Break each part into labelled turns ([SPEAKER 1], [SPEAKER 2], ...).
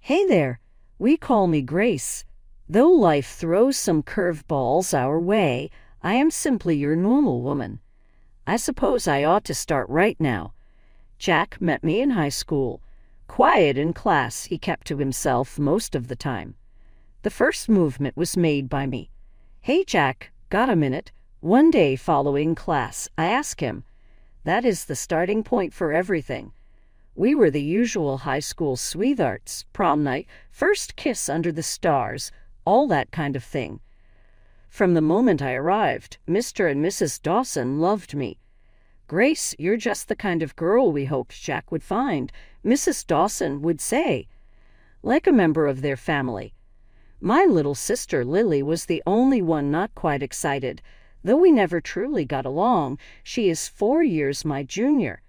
[SPEAKER 1] Hey there, we call me Grace. Though life throws some curveballs our way, I am simply your normal woman. I suppose I ought to start right now. Jack met me in high school. Quiet in class, he kept to himself most of the time. The first movement was made by me. Hey Jack, got a minute? One day following class, I asked him. That is the starting point for everything. We were the usual high school sweethearts, prom night, first kiss under the stars, all that kind of thing. From the moment I arrived, Mr. and Mrs. Dawson loved me. Grace, you're just the kind of girl we hoped Jack would find, Mrs. Dawson would say, like a member of their family. My little sister Lily was the only one not quite excited. Though we never truly got along, she is 4 years my junior.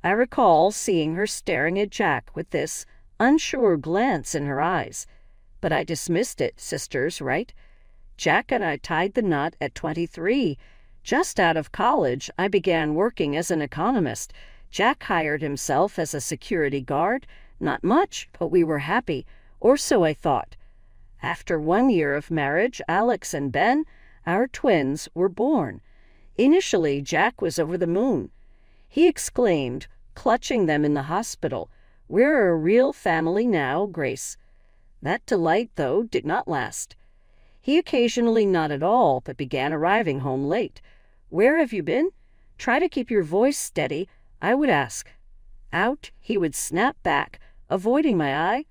[SPEAKER 1] I recall seeing her staring at Jack with this unsure glance in her eyes. But I dismissed it, sisters, right? Jack and I tied the knot at 23. Just out of college, I began working as an economist. Jack hired himself as a security guard. Not much, but we were happy, or so I thought. After 1 year of marriage, Alex and Ben, our twins, were born. Initially, Jack was over the moon. He exclaimed, clutching them in the hospital, "We're a real family now, Grace." That delight, though, did not last. He occasionally not at all, but began arriving home late. "Where have you been? Try to keep your voice steady," I would ask. "Out," he would snap back, avoiding my eye.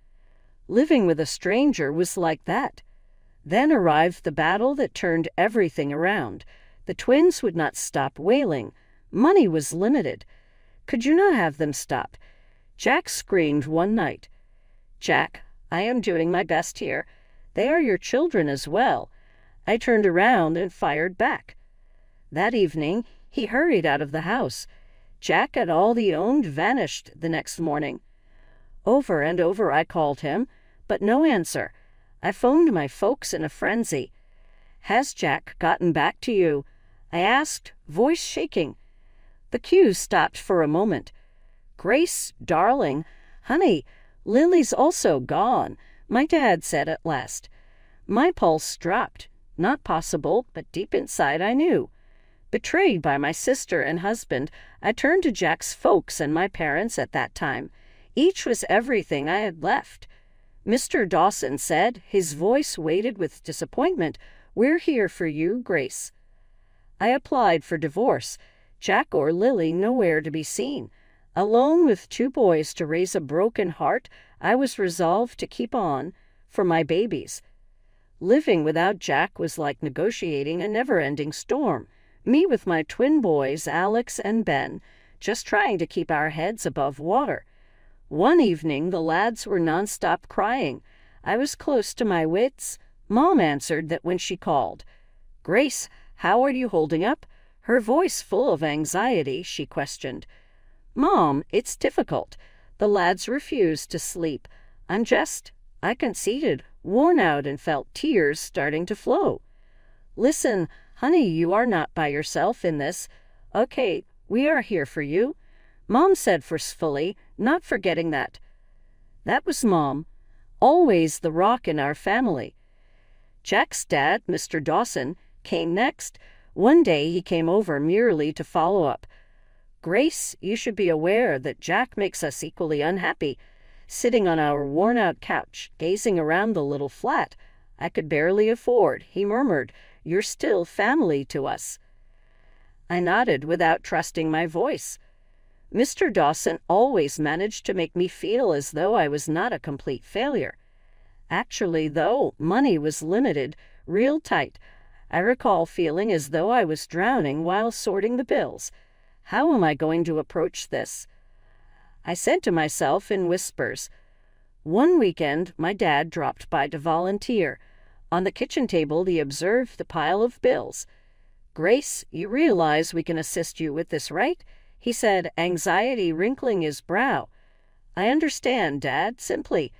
[SPEAKER 1] Living with a stranger was like that. Then arrived the battle that turned everything around. The twins would not stop wailing. Money was limited. Could you not have them stop? Jack screamed one night. "Jack, I am doing my best here. They are your children as well." I turned around and fired back. That evening, he hurried out of the house. Jack and all he owned vanished the next morning. Over and over I called him, but no answer. I phoned my folks in a frenzy. "Has Jack gotten back to you?" I asked, voice shaking. The cue stopped for a moment. "Grace, darling, honey, Lily's also gone," my dad said at last. My pulse dropped. Not possible, but deep inside I knew. Betrayed by my sister and husband, I turned to Jack's folks and my parents at that time. Each was everything I had left. Mr. Dawson said, his voice weighted with disappointment, "We're here for you, Grace." I applied for divorce. Jack or Lily nowhere to be seen. Alone with 2 boys to raise a broken heart, I was resolved to keep on for my babies. Living without Jack was like negotiating a never-ending storm. Me with my twin boys, Alex and Ben, just trying to keep our heads above water. One evening, the lads were nonstop crying. I was close to my wits. Mom answered that when she called. "Grace, how are you holding up?" Her voice full of anxiety, she questioned. "Mom, it's difficult. The lads refused to sleep. I conceded, worn out, and felt tears starting to flow. "Listen, honey, you are not by yourself in this. Okay, we are here for you," Mom said forcefully, not forgetting that. That was Mom, always the rock in our family. Jack's dad, Mr. Dawson, came next. One day he came over merely to follow up. "Grace, you should be aware that Jack makes us equally unhappy." Sitting on our worn-out couch, gazing around the little flat I could barely afford, he murmured, "You're still family to us." I nodded without trusting my voice. Mr. Dawson always managed to make me feel as though I was not a complete failure. Actually, though, money was limited, real tight. I recall feeling as though I was drowning while sorting the bills. How am I going to approach this? I said to myself in whispers. One weekend, my dad dropped by to volunteer. On the kitchen table, he observed the pile of bills. "Grace, you realize we can assist you with this, right?" he said, anxiety wrinkling his brow. "I understand, Dad, simply.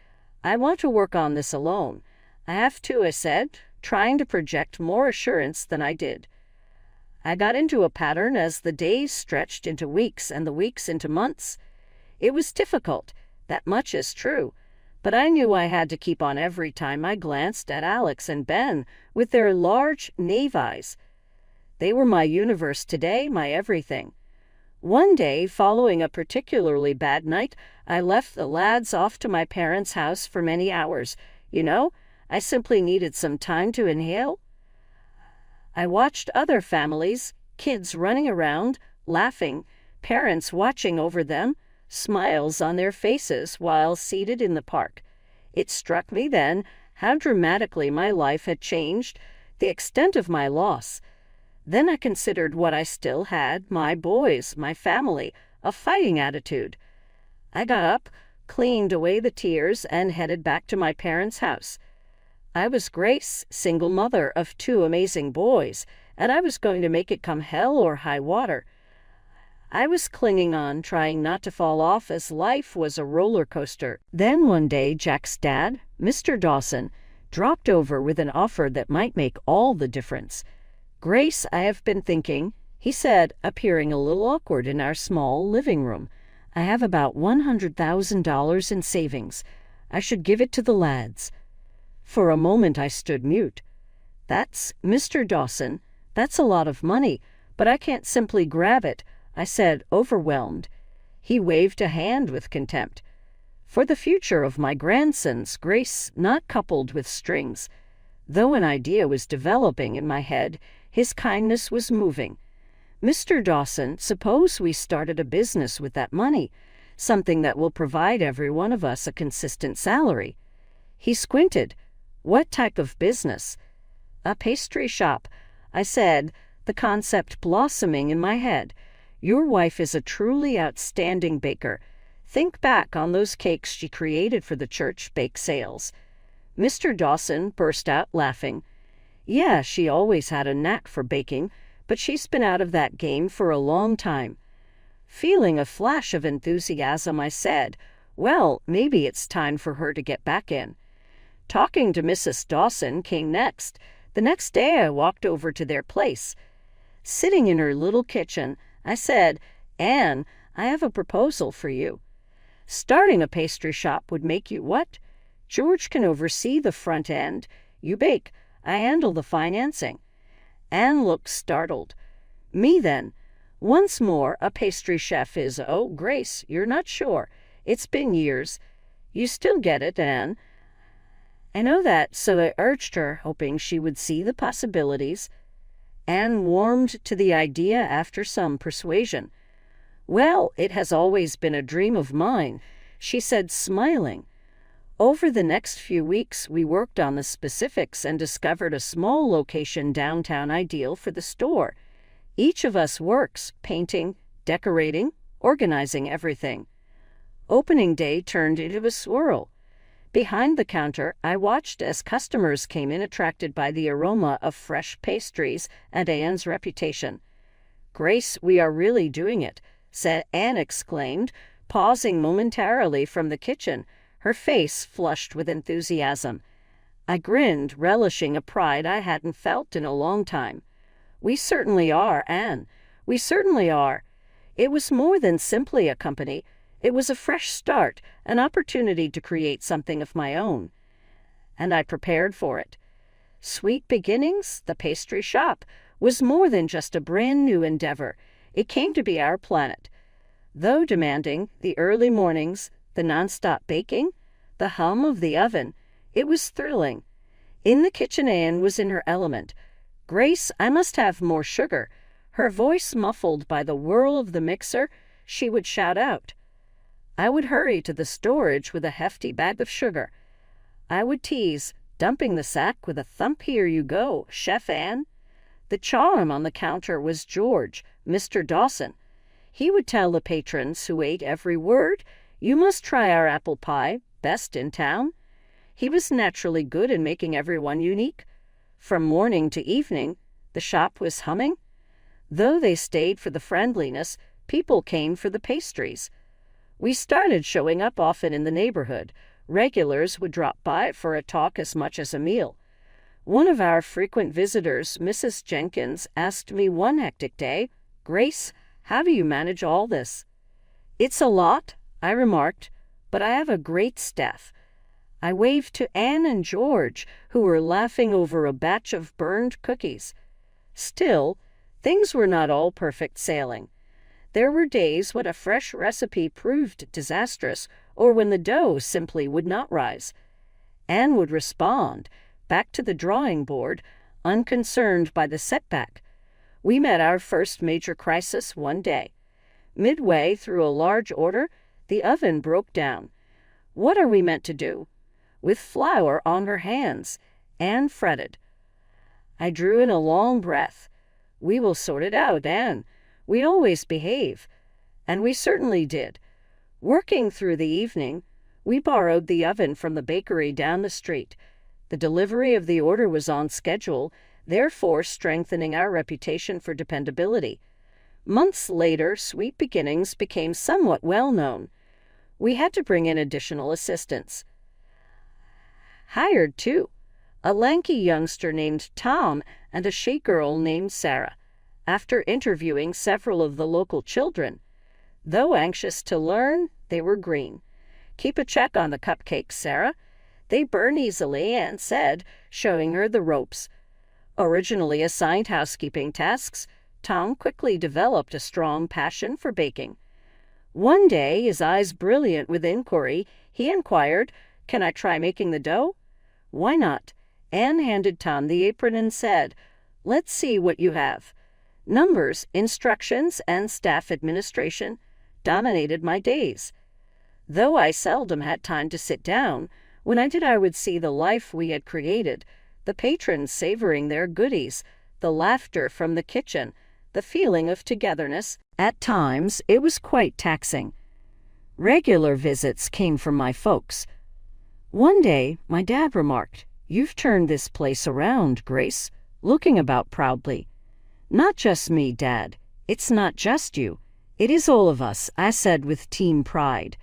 [SPEAKER 1] I want to work on this alone." "I have to," I said, trying to project more assurance than I did. I got into a pattern as the days stretched into weeks and the weeks into months. It was difficult, that much is true, but I knew I had to keep on every time I glanced at Alex and Ben with their large knave eyes. They were my universe today, my everything. One day, following a particularly bad night, I left the lads off to my parents' house for many hours. I simply needed some time to inhale. I watched other families, kids running around, laughing, parents watching over them, smiles on their faces while seated in the park. It struck me then how dramatically my life had changed, the extent of my loss. Then I considered what I still had, my boys, my family, a fighting attitude. I got up, cleaned away the tears, and headed back to my parents' house. I was Grace, single mother of 2 amazing boys, and I was going to make it come hell or high water. I was clinging on, trying not to fall off, as life was a roller coaster. Then one day, Jack's dad, Mr. Dawson, dropped over with an offer that might make all the difference. "Grace, I have been thinking," he said, appearing a little awkward in our small living room. "I have about $100,000 in savings. I should give it to the lads." For a moment I stood mute. "That's Mr. Dawson. That's a lot of money, but I can't simply grab it," I said, overwhelmed. He waved a hand with contempt. "For the future of my grandsons, Grace, not coupled with strings." Though an idea was developing in my head, his kindness was moving. "Mr. Dawson, suppose we started a business with that money, something that will provide every one of us a consistent salary." He squinted. "What type of business?" "A pastry shop," I said, the concept blossoming in my head. "Your wife is a truly outstanding baker. Think back on those cakes she created for the church bake sales." Mr. Dawson burst out laughing. "Yeah, she always had a knack for baking, but she's been out of that game for a long time." Feeling a flash of enthusiasm, I said, "Well, maybe it's time for her to get back in." Talking to Mrs. Dawson came next. The next day I walked over to their place. Sitting in her little kitchen, I said, "Anne, I have a proposal for you. Starting a pastry shop would make you what? George can oversee the front end. You bake. I handle the financing." Anne looked startled. "Me, then? Once more, a pastry chef is, oh, Grace, you're not sure. It's been years. You still get it, Anne." "I know that," so I urged her, hoping she would see the possibilities. Anne warmed to the idea after some persuasion. "Well, it has always been a dream of mine," she said, smiling. Over the next few weeks, we worked on the specifics and discovered a small location downtown ideal for the store. Each of us works, painting, decorating, organizing everything. Opening day turned into a swirl. Behind the counter, I watched as customers came in, attracted by the aroma of fresh pastries and Anne's reputation. "Grace, we are really doing it," Anne exclaimed, pausing momentarily from the kitchen, her face flushed with enthusiasm. I grinned, relishing a pride I hadn't felt in a long time. "We certainly are, Anne. We certainly are." It was more than simply a company. It was a fresh start, an opportunity to create something of my own. And I prepared for it. Sweet Beginnings, the pastry shop, was more than just a brand new endeavor. It came to be our planet. Though demanding, the early mornings, the nonstop baking, the hum of the oven, it was thrilling. In the kitchen, Anne was in her element. "Grace, I must have more sugar." Her voice muffled by the whirl of the mixer, she would shout out. I would hurry to the storage with a hefty bag of sugar. I would tease, dumping the sack with a thump, "Here you go, Chef Anne." The charm on the counter was George, Mr. Dawson. He would tell the patrons who ate every word, "You must try our apple pie, best in town." He was naturally good in making everyone unique. From morning to evening, the shop was humming. Though they stayed for the friendliness, people came for the pastries. We started showing up often in the neighborhood. Regulars would drop by for a talk as much as a meal. One of our frequent visitors, Mrs. Jenkins, asked me one hectic day, "Grace, how do you manage all this?" "It's a lot," I remarked, "but I have a great staff." I waved to Anne and George, who were laughing over a batch of burned cookies. Still, things were not all perfect sailing. There were days when a fresh recipe proved disastrous, or when the dough simply would not rise. Anne would respond, back to the drawing board, unconcerned by the setback. We met our first major crisis one day. Midway through a large order, the oven broke down. What are we meant to do? With flour on her hands, Anne fretted. I drew in a long breath. We will sort it out, Anne. We always behave. And we certainly did. Working through the evening, we borrowed the oven from the bakery down the street. The delivery of the order was on schedule, therefore strengthening our reputation for dependability. Months later, Sweet Beginnings became somewhat well known. We had to bring in additional assistants. Hired, too, a lanky youngster named Tom and a shy girl named Sarah, after interviewing several of the local children. Though anxious to learn, they were green. Keep a check on the cupcakes, Sarah. They burn easily, Anne said, showing her the ropes. Originally assigned housekeeping tasks, Tom quickly developed a strong passion for baking. One day, his eyes brilliant with inquiry, he inquired, "Can I try making the dough?" "Why not?" Anne handed Tom the apron and said, "Let's see what you have." Numbers, instructions, and staff administration dominated my days. Though I seldom had time to sit down, when I did I would see the life we had created, the patrons savoring their goodies, the laughter from the kitchen, the feeling of togetherness. At times, it was quite taxing. Regular visits came from my folks. One day, my dad remarked, "You've turned this place around, Grace," looking about proudly. "Not just me, Dad. It's not just you. It is all of us," I said with team pride.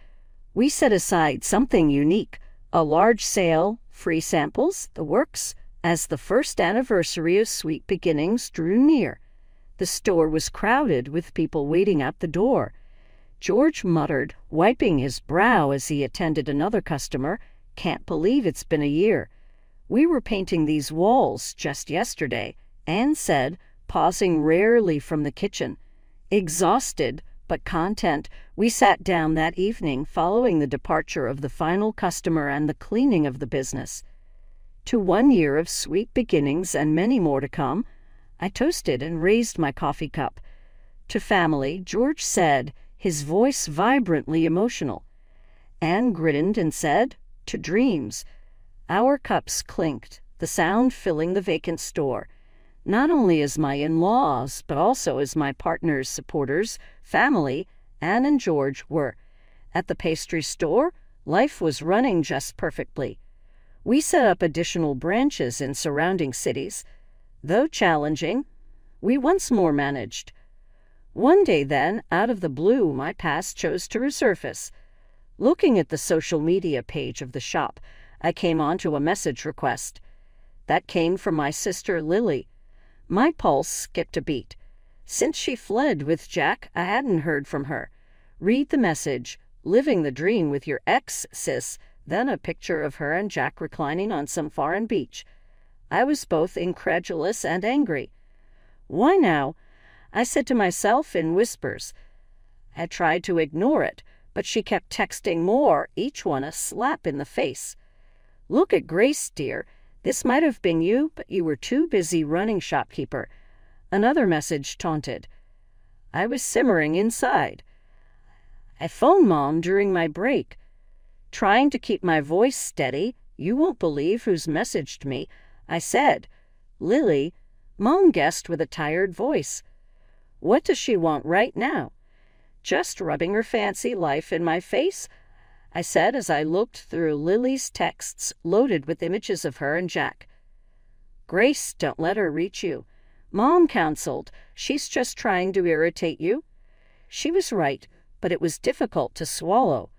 [SPEAKER 1] We set aside something unique, a large sale, free samples, the works, as the first anniversary of Sweet Beginnings drew near. The store was crowded with people waiting at the door. George muttered, wiping his brow as he attended another customer, "Can't believe it's been a year. We were painting these walls just yesterday," Anne said, pausing rarely from the kitchen. Exhausted but content, we sat down that evening following the departure of the final customer and the cleaning of the business. To 1 year of Sweet Beginnings and many more to come, I toasted and raised my coffee cup. To family, George said, his voice vibrantly emotional. Anne grinned and said, "To dreams." Our cups clinked, the sound filling the vacant store. Not only as my in-laws, but also as my partner's supporters, family, Anne and George were. At the pastry store, life was running just perfectly. We set up additional branches in surrounding cities. Though challenging, we once more managed. One day then, out of the blue, my past chose to resurface. Looking at the social media page of the shop, I came onto a message request. That came from my sister Lily. My pulse skipped a beat. Since she fled with Jack, I hadn't heard from her. Read the message, "Living the dream with your ex, sis," then a picture of her and Jack reclining on some foreign beach. I was both incredulous and angry. "Why now?" I said to myself in whispers. I tried to ignore it, but she kept texting more, each one a slap in the face. "Look at Grace, dear. This might have been you, but you were too busy running shopkeeper." Another message taunted. I was simmering inside. I phoned Mom during my break. Trying to keep my voice steady, "You won't believe who's messaged me," I said. "Lily," Mom guessed with a tired voice. "What does she want right now?" "Just rubbing her fancy life in my face," I said as I looked through Lily's texts loaded with images of her and Jack. "Grace, don't let her reach you," Mom counseled. "She's just trying to irritate you." She was right, but it was difficult to swallow.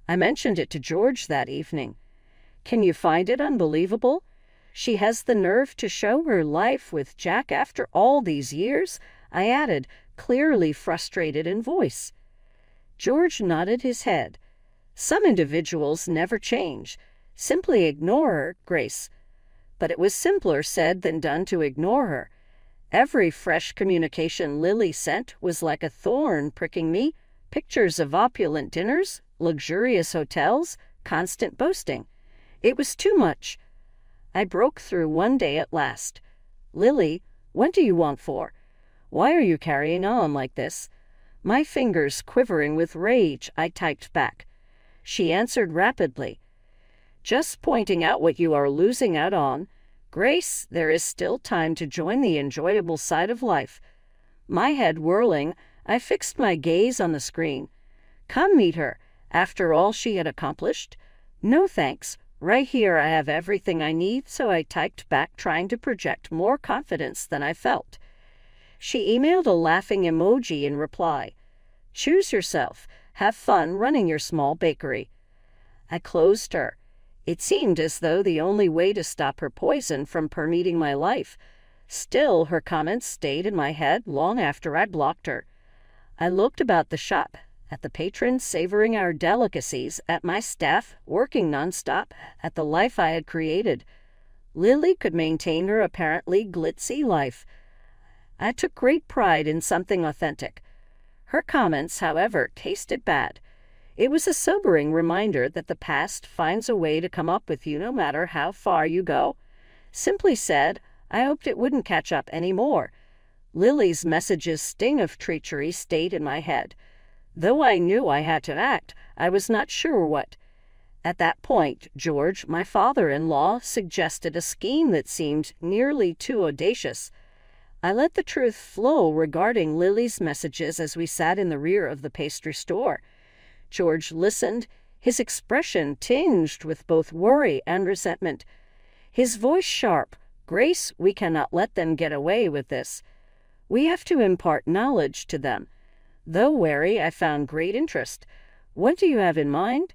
[SPEAKER 1] I mentioned it to George that evening. "Can you find it unbelievable? She has the nerve to show her life with Jack after all these years," I added, clearly frustrated in voice. George nodded his head. "Some individuals never change. Simply ignore her, Grace. But it was simpler said than done to ignore her. Every fresh communication Lily sent was like a thorn pricking me. Pictures of opulent dinners, luxurious hotels, constant boasting. It was too much. I broke through one day at last. Lily, what do you want for? Why are you carrying on like this? My fingers quivering with rage, I typed back. She answered rapidly. Just pointing out what you are losing out on. Grace, there is still time to join the enjoyable side of life. My head whirling, I fixed my gaze on the screen. Come meet her, after all she had accomplished. No thanks. Right here I have everything I need, so I typed back, trying to project more confidence than I felt. She emailed a laughing emoji in reply. Choose yourself. Have fun running your small bakery. I closed her. It seemed as though the only way to stop her poison from permeating my life. Still, her comments stayed in my head long after I blocked her. I looked about the shop, at the patrons savoring our delicacies, at my staff working nonstop, at the life I had created. Lily could maintain her apparently glitzy life. I took great pride in something authentic. Her comments, however, tasted bad. It was a sobering reminder that the past finds a way to come up with you no matter how far you go. Simply said, I hoped it wouldn't catch up anymore. Lily's message's sting of treachery stayed in my head. Though I knew I had to act, I was not sure what. At that point, George, my father-in-law, suggested a scheme that seemed nearly too audacious. I let the truth flow regarding Lily's messages as we sat in the rear of the pastry store. George listened, his expression tinged with both worry and resentment. His voice sharp. Grace, we cannot let them get away with this. We have to impart knowledge to them. Though wary, I found great interest. What do you have in mind?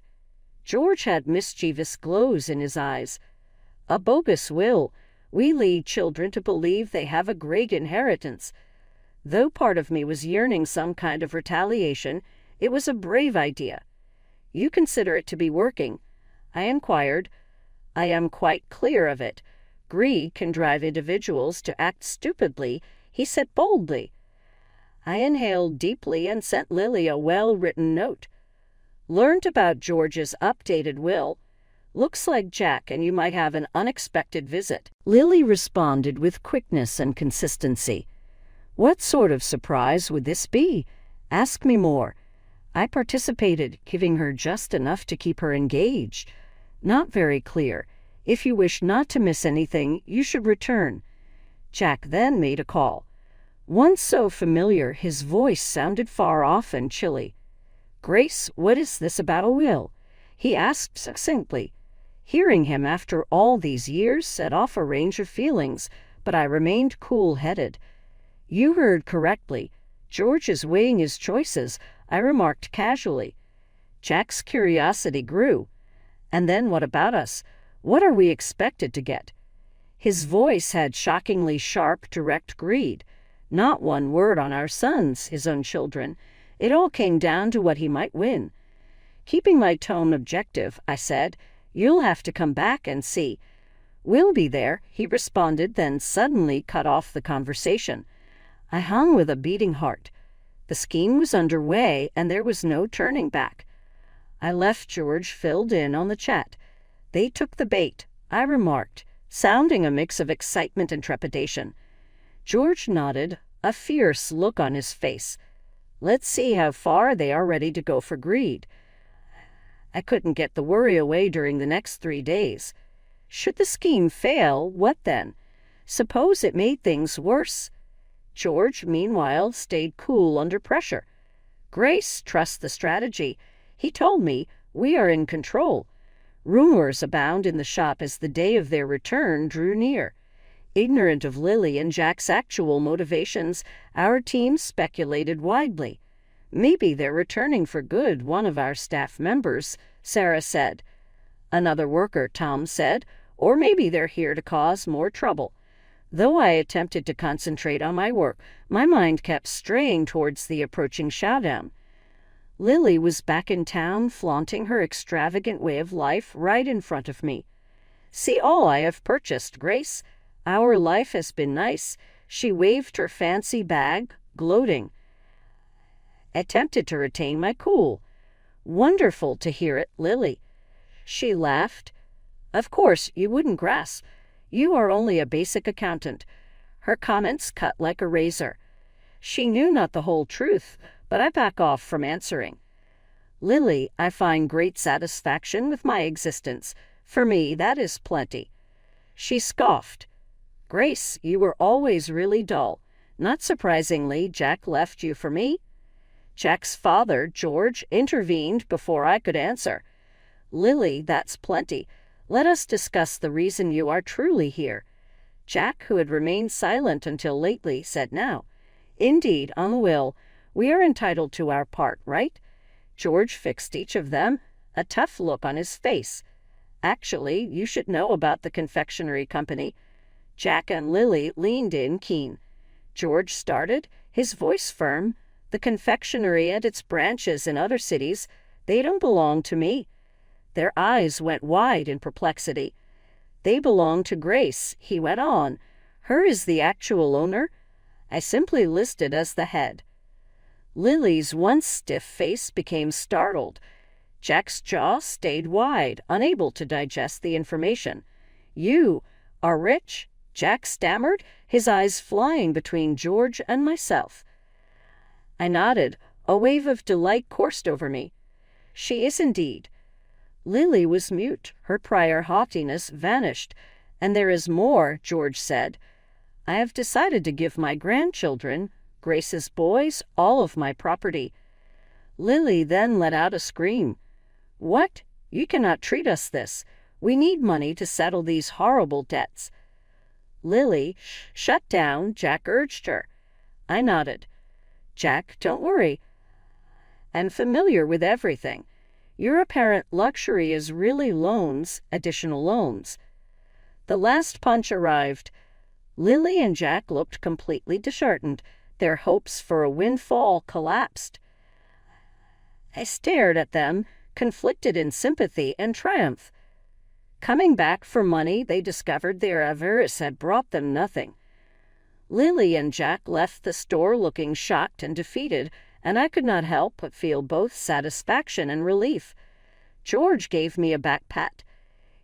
[SPEAKER 1] George had mischievous glows in his eyes. A bogus will. We lead children to believe they have a great inheritance. Though part of me was yearning some kind of retaliation, it was a brave idea. You consider it to be working? I inquired. I am quite clear of it. Greed can drive individuals to act stupidly, he said boldly. I inhaled deeply and sent Lily a well-written note. Learned about George's updated will. Looks like Jack and you might have an unexpected visit. Lily responded with quickness and consistency. What sort of surprise would this be? Ask me more. I participated, giving her just enough to keep her engaged. Not very clear. If you wish not to miss anything, you should return. Jack then made a call. Once so familiar, his voice sounded far off and chilly. Grace, what is this about a will? He asked succinctly. Hearing him after all these years set off a range of feelings, but I remained cool-headed. You heard correctly. George is weighing his choices, I remarked casually. Jack's curiosity grew. And then what about us? What are we expected to get? His voice had shockingly sharp, direct greed. Not one word on our sons, his own children. It all came down to what he might win. Keeping my tone objective, I said, You'll have to come back and see. We'll be there, he responded, then suddenly cut off the conversation. I hung with a beating heart. The scheme was underway, and there was no turning back. I left George filled in on the chat. They took the bait, I remarked, sounding a mix of excitement and trepidation. George nodded, a fierce look on his face. Let's see how far they are ready to go for greed. I couldn't get the worry away during the next 3 days. Should the scheme fail, what then? Suppose it made things worse. George, meanwhile, stayed cool under pressure. Grace trusts the strategy. He told me we are in control. Rumors abound in the shop as the day of their return drew near. Ignorant of Lily and Jack's actual motivations, our team speculated widely. Maybe they're returning for good, one of our staff members, Sarah said. Another worker, Tom said, or maybe they're here to cause more trouble. Though I attempted to concentrate on my work, my mind kept straying towards the approaching showdown. Lily was back in town, flaunting her extravagant way of life right in front of me. "See all I have purchased, Grace. Our life has been nice." She waved her fancy bag, gloating. Attempted to retain my cool. "Wonderful to hear it, Lily." She laughed. "Of course, you wouldn't grasp. You are only a basic accountant." Her comments cut like a razor. She knew not the whole truth, but I back off from answering. "Lily, I find great satisfaction with my existence. For me, that is plenty." She scoffed. "Grace, you were always really dull. Not surprisingly, Jack left you for me." Jack's father, George, intervened before I could answer. "Lily, that's plenty. Let us discuss the reason you are truly here." Jack, who had remained silent until lately, said now, "Indeed, on the will, we are entitled to our part, right?" George fixed each of them, a tough look on his face. "Actually, you should know about the confectionery company." Jack and Lily leaned in keen. George started, his voice firm. "The confectionery and its branches in other cities, they don't belong to me." Their eyes went wide in perplexity. "They belong to Grace," he went on. "Her is the actual owner. I simply listed as the head." Lily's once stiff face became startled. Jack's jaw stayed wide, unable to digest the information. "You are rich?" Jack stammered, his eyes flying between George and myself. I nodded. A wave of delight coursed over me. "She is indeed." Lily was mute. Her prior haughtiness vanished. "And there is more," George said. "I have decided to give my grandchildren, Grace's boys, all of my property." Lily then let out a scream. "What? You cannot treat us this. We need money to settle these horrible debts." Lily, "Shut down," Jack urged her. I nodded. "Jack, don't worry. I'm familiar with everything. Your apparent luxury is really loans, additional loans." The last punch arrived. Lily and Jack looked completely disheartened. Their hopes for a windfall collapsed. I stared at them, conflicted in sympathy and triumph. Coming back for money, they discovered their avarice had brought them nothing. Lily and Jack left the store looking shocked and defeated, and I could not help but feel both satisfaction and relief. George gave me a back pat.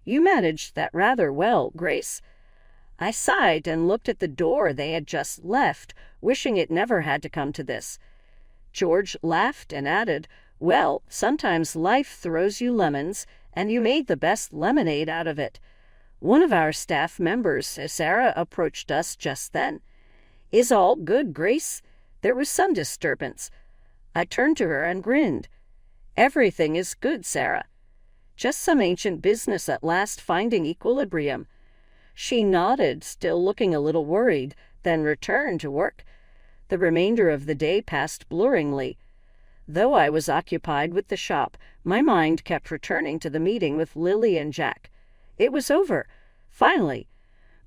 [SPEAKER 1] "You managed that rather well, Grace." I sighed and looked at the door they had just left, wishing it never had to come to this. George laughed and added, "Well, sometimes life throws you lemons, and you made the best lemonade out of it." One of our staff members, Sarah, approached us just then. "Is all good, Grace?" There was some disturbance. I turned to her and grinned. "Everything is good, Sarah. Just some ancient business at last finding equilibrium." She nodded, still looking a little worried, then returned to work. The remainder of the day passed blurringly. Though I was occupied with the shop, my mind kept returning to the meeting with Lily and Jack. It was over. Finally.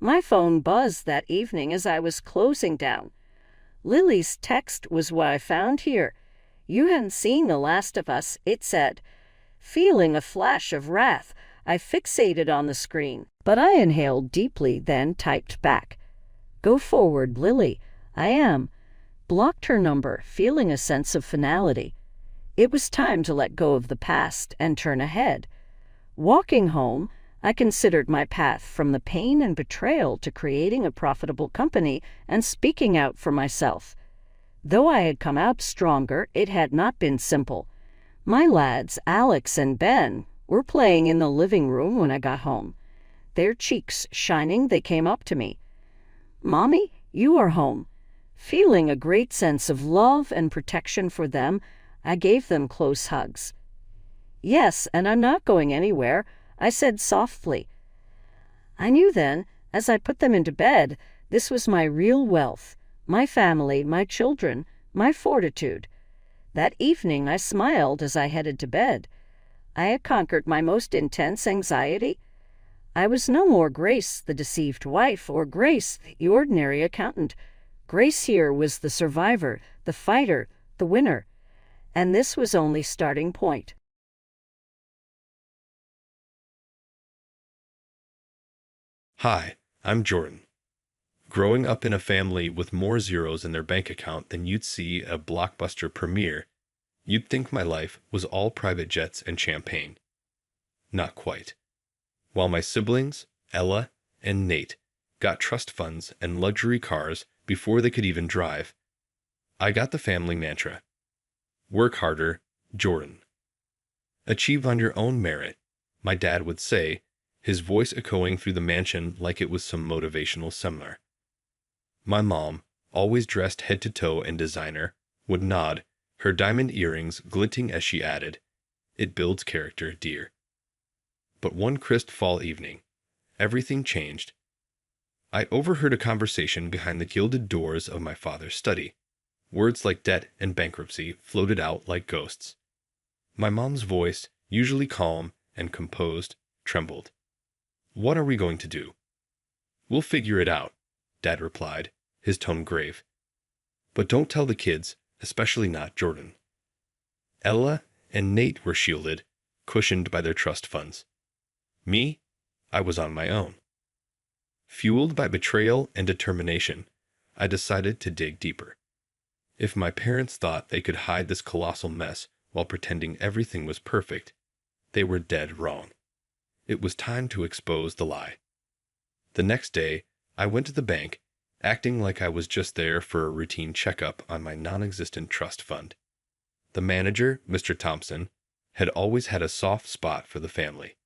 [SPEAKER 1] My phone buzzed that evening as I was closing down. Lily's text was what I found here. "You hadn't seen the last of us," it said. Feeling a flash of wrath, I fixated on the screen, but I inhaled deeply, then typed back, "Go forward, Lily. I am." Blocked her number, feeling a sense of finality. It was time to let go of the past and turn ahead. Walking home, I considered my path from the pain and betrayal to creating a profitable company and speaking out for myself. Though I had come out stronger, it had not been simple. My lads, Alex and Ben, were playing in the living room when I got home. Their cheeks shining, they came up to me. "Mommy, you are home." Feeling a great sense of love and protection for them, I gave them close hugs. "Yes, and I'm not going anywhere," I said softly. I knew then, as I put them into bed, this was my real wealth, my family, my children, my fortitude. That evening I smiled as I headed to bed. I had conquered my most intense anxiety. I was no more Grace, the deceived wife, or Grace, the ordinary accountant. Grace here was the survivor, the fighter, the winner. and this was only starting point.
[SPEAKER 2] Hi, I'm Jordan. Growing up in a family with more zeros in their bank account than you'd see at a blockbuster premiere, you'd think my life was all private jets and champagne. Not quite. While my siblings, Ella and Nate, got trust funds and luxury cars before they could even drive, I got the family mantra. Work harder, Jordan. Achieve on your own merit, my dad would say, his voice echoing through the mansion like it was some motivational seminar. My mom, always dressed head to toe in designer, would nod, her diamond earrings glinting as she added, "It builds character, dear." But one crisp fall evening, everything changed. I overheard a conversation behind the gilded doors of my father's study. Words like debt and bankruptcy floated out like ghosts. My mom's voice, usually calm and composed, trembled. "What are we going to do?" "We'll figure it out," Dad replied, his tone grave. "But don't tell the kids, especially not Jordan." Ella and Nate were shielded, cushioned by their trust funds. Me? I was on my own. Fueled by betrayal and determination, I decided to dig deeper. If my parents thought they could hide this colossal mess while pretending everything was perfect, they were dead wrong. It was time to expose the lie. The next day, I went to the bank, acting like I was just there for a routine checkup on my non-existent trust fund. The manager, Mr. Thompson, had always had a soft spot for the family.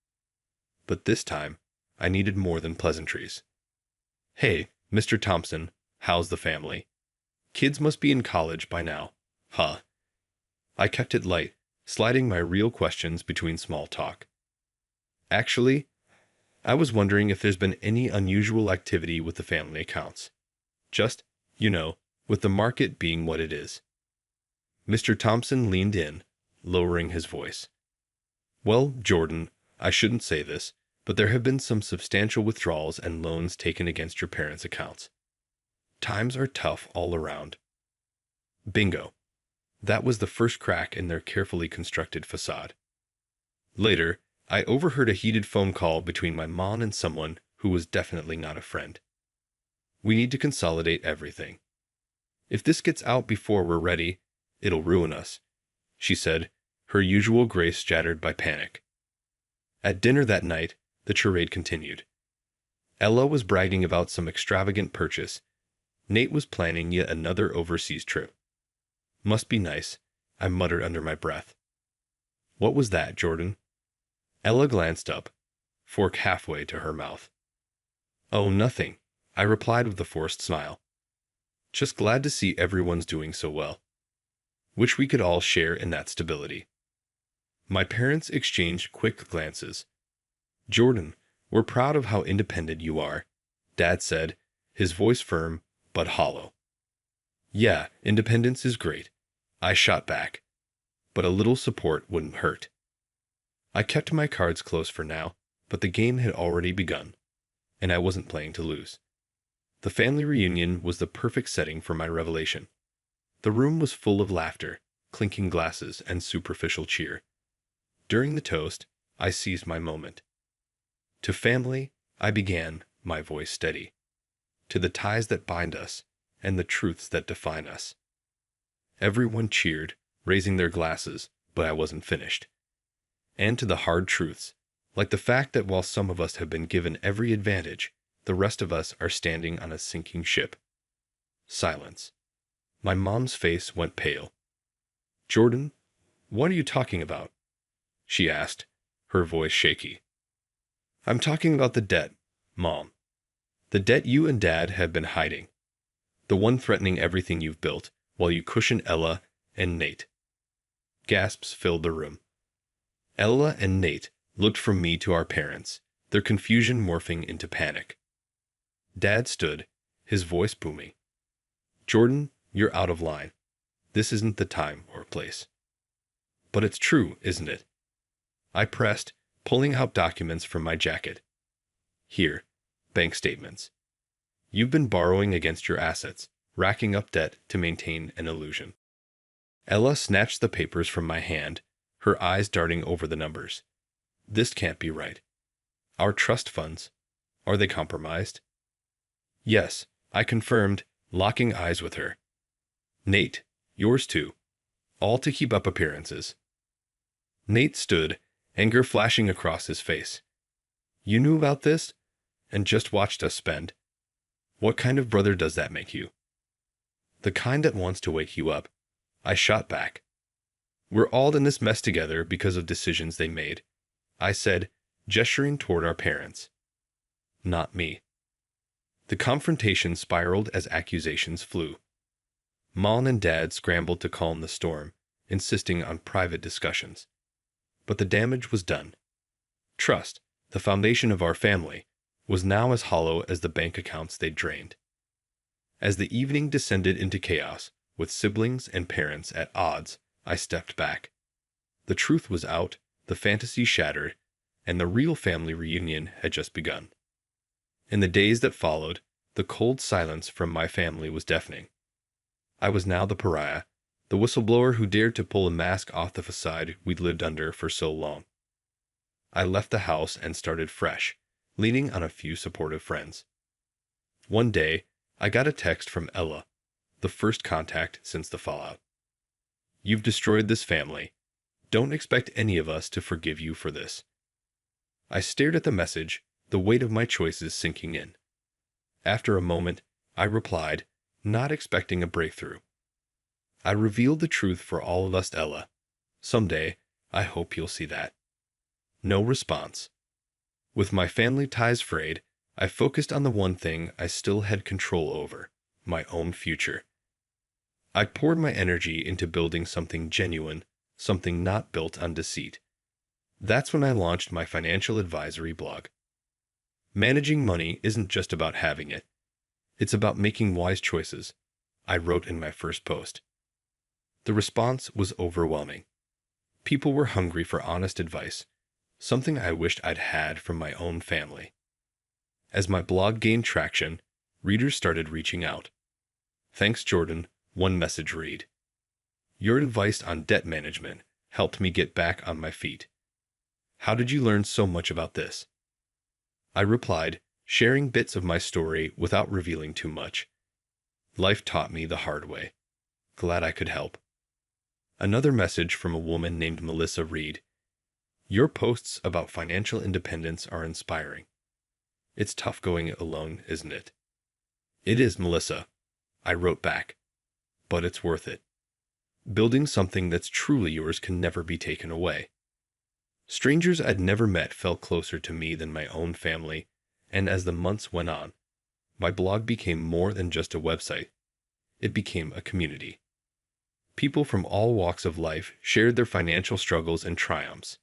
[SPEAKER 2] But this time, I needed more than pleasantries. "Hey, Mr. Thompson, how's the family? Kids must be in college by now. Huh?" I kept it light, sliding my real questions between small talk. "Actually, I was wondering if there's been any unusual activity with the family accounts. Just, with the market being what it is." Mr. Thompson leaned in, lowering his voice. "Well, Jordan, I shouldn't say this, but there have been some substantial withdrawals and loans taken against your parents' accounts. Times are tough all around." Bingo. That was the first crack in their carefully constructed facade. Later, I overheard a heated phone call between my mom and someone who was definitely not a friend. "We need to consolidate everything. If this gets out before we're ready, it'll ruin us," she said, her usual grace shattered by panic. At dinner that night, the charade continued. Ella was bragging about some extravagant purchase. Nate was planning yet another overseas trip. "Must be nice," I muttered under my breath. "What was that, Jordan?" Ella glanced up, fork halfway to her mouth. "Oh, nothing," I replied with a forced smile. "Just glad to see everyone's doing so well. Wish we could all share in that stability." My parents exchanged quick glances. "Jordan, we're proud of how independent you are," Dad said, his voice firm but hollow. "Yeah, independence is great," I shot back. "But a little support wouldn't hurt." I kept my cards close for now, but the game had already begun, and I wasn't playing to lose. The family reunion was the perfect setting for my revelation. The room was full of laughter, clinking glasses, and superficial cheer. During the toast, I seized my moment. "To family," I began, my voice steady. "To the ties that bind us, and the truths that define us." Everyone cheered, raising their glasses, but I wasn't finished. "And to the hard truths, like the fact that while some of us have been given every advantage, the rest of us are standing on a sinking ship." Silence. My mom's face went pale. "Jordan, what are you talking about?" she asked, her voice shaky. "I'm talking about the debt, Mom. The debt you and Dad have been hiding. The one threatening everything you've built, while you cushion Ella and Nate." Gasps filled the room. Ella and Nate looked from me to our parents, their confusion morphing into panic. Dad stood, his voice booming. "Jordan, you're out of line. This isn't the time or place." "But it's true, isn't it?" I pressed, pulling out documents from my jacket. "Here, bank statements. You've been borrowing against your assets, racking up debt to maintain an illusion." Ella snatched the papers from my hand, her eyes darting over the numbers. This can't be right. Our trust funds, are they compromised? Yes, I confirmed, locking eyes with her. Nate, yours too. All to keep up appearances. Nate stood, anger flashing across his face. You knew about this? And just watched us spend? What kind of brother does that make you? The kind that wants to wake you up. I shot back. We're all in this mess together because of decisions they made. I said, gesturing toward our parents. Not me. The confrontation spiraled as accusations flew. Mom and Dad scrambled to calm the storm, insisting on private discussions. But the damage was done. Trust, the foundation of our family, was now as hollow as the bank accounts they'd drained. As the evening descended into chaos, with siblings and parents at odds, I stepped back. The truth was out, the fantasy shattered, and the real family reunion had just begun. In the days that followed, the cold silence from my family was deafening. I was now the pariah, the whistleblower who dared to pull a mask off the facade we'd lived under for so long. I left the house and started fresh, leaning on a few supportive friends. One day, I got a text from Ella, the first contact since the fallout. You've destroyed this family. Don't expect any of us to forgive you for this. I stared at the message, the weight of my choices sinking in. After a moment, I replied, not expecting a breakthrough. I revealed the truth for all of us, Ella. Someday, I hope you'll see that. No response. With my family ties frayed, I focused on the one thing I still had control over, my own future. I poured my energy into building something genuine, something not built on deceit. That's when I launched my financial advisory blog. Managing money isn't just about having it. It's about making wise choices, I wrote in my first post. The response was overwhelming. People were hungry for honest advice, something I wished I'd had from my own family. As my blog gained traction, readers started reaching out. Thanks, Jordan, one message read. Your advice on debt management helped me get back on my feet. How did you learn so much about this? I replied, sharing bits of my story without revealing too much. Life taught me the hard way. Glad I could help. Another message from a woman named Melissa read, your posts about financial independence are inspiring. It's tough going it alone, isn't it? It is, Melissa, I wrote back. But it's worth it. Building something that's truly yours can never be taken away. Strangers I'd never met felt closer to me than my own family, and as the months went on, my blog became more than just a website. It became a community. People from all walks of life shared their financial struggles and triumphs,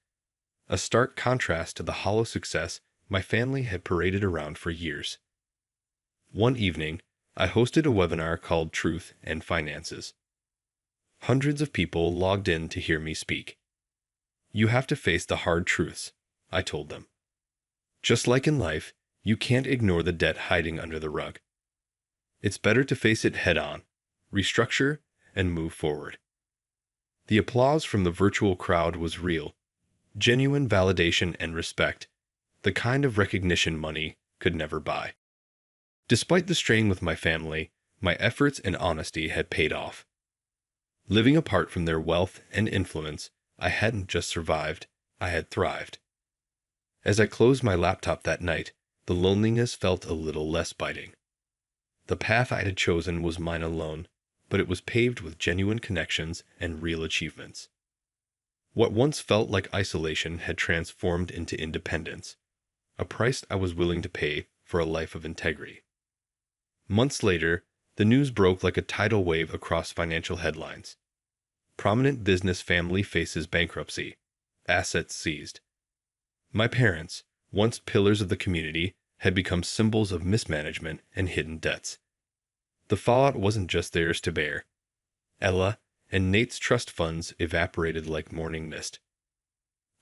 [SPEAKER 2] a stark contrast to the hollow success my family had paraded around for years. One evening, I hosted a webinar called Truth and Finances. Hundreds of people logged in to hear me speak. You have to face the hard truths, I told them. Just like in life, you can't ignore the debt hiding under the rug. It's better to face it head-on, restructure, and move forward. The applause from the virtual crowd was real, genuine validation and respect, the kind of recognition money could never buy. Despite the strain with my family, my efforts and honesty had paid off. Living apart from their wealth and influence, I hadn't just survived, I had thrived. As I closed my laptop that night, the loneliness felt a little less biting. The path I had chosen was mine alone, but it was paved with genuine connections and real achievements. What once felt like isolation had transformed into independence, a price I was willing to pay for a life of integrity. Months later, the news broke like a tidal wave across financial headlines. Prominent business family faces bankruptcy, assets seized. My parents, once pillars of the community, had become symbols of mismanagement and hidden debts. The fallout wasn't just theirs to bear. Ella and Nate's trust funds evaporated like morning mist.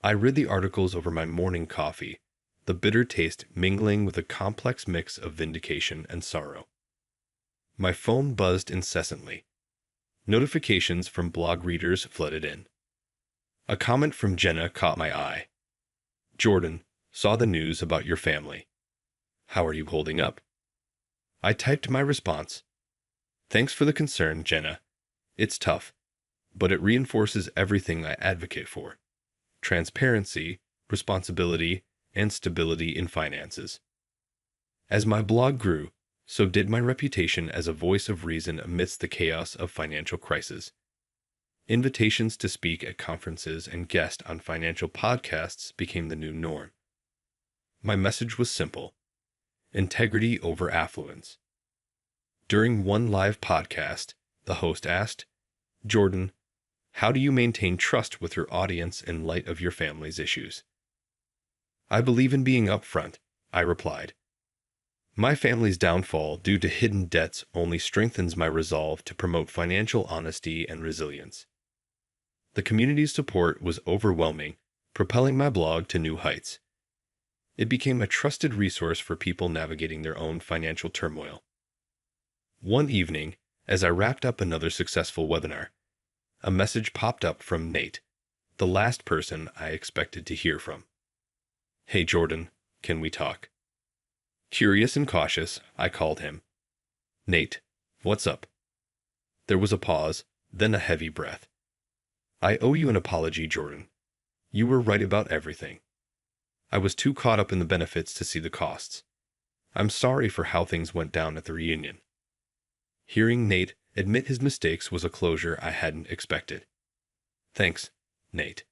[SPEAKER 2] I read the articles over my morning coffee, the bitter taste mingling with a complex mix of vindication and sorrow. My phone buzzed incessantly. Notifications from blog readers flooded in. A comment from Jenna caught my eye. Jordan, saw the news about your family. How are you holding up? I typed my response. Thanks for the concern, Jenna. It's tough, but it reinforces everything I advocate for: transparency, responsibility, and stability in finances. As my blog grew, so did my reputation as a voice of reason amidst the chaos of financial crisis. Invitations to speak at conferences and guest on financial podcasts became the new norm. My message was simple: integrity over affluence. During one live podcast, the host asked, Jordan, how do you maintain trust with your audience in light of your family's issues? I believe in being upfront, I replied. My family's downfall due to hidden debts only strengthens my resolve to promote financial honesty and resilience. The community's support was overwhelming, propelling my blog to new heights. It became a trusted resource for people navigating their own financial turmoil. One evening, as I wrapped up another successful webinar, a message popped up from Nate, the last person I expected to hear from. Hey Jordan, can we talk? Curious and cautious, I called him. Nate, what's up? There was a pause, then a heavy breath. I owe you an apology, Jordan. You were right about everything. I was too caught up in the benefits to see the costs. I'm sorry for how things went down at the reunion. Hearing Nate admit his mistakes was a closure I hadn't expected. Thanks, Nate.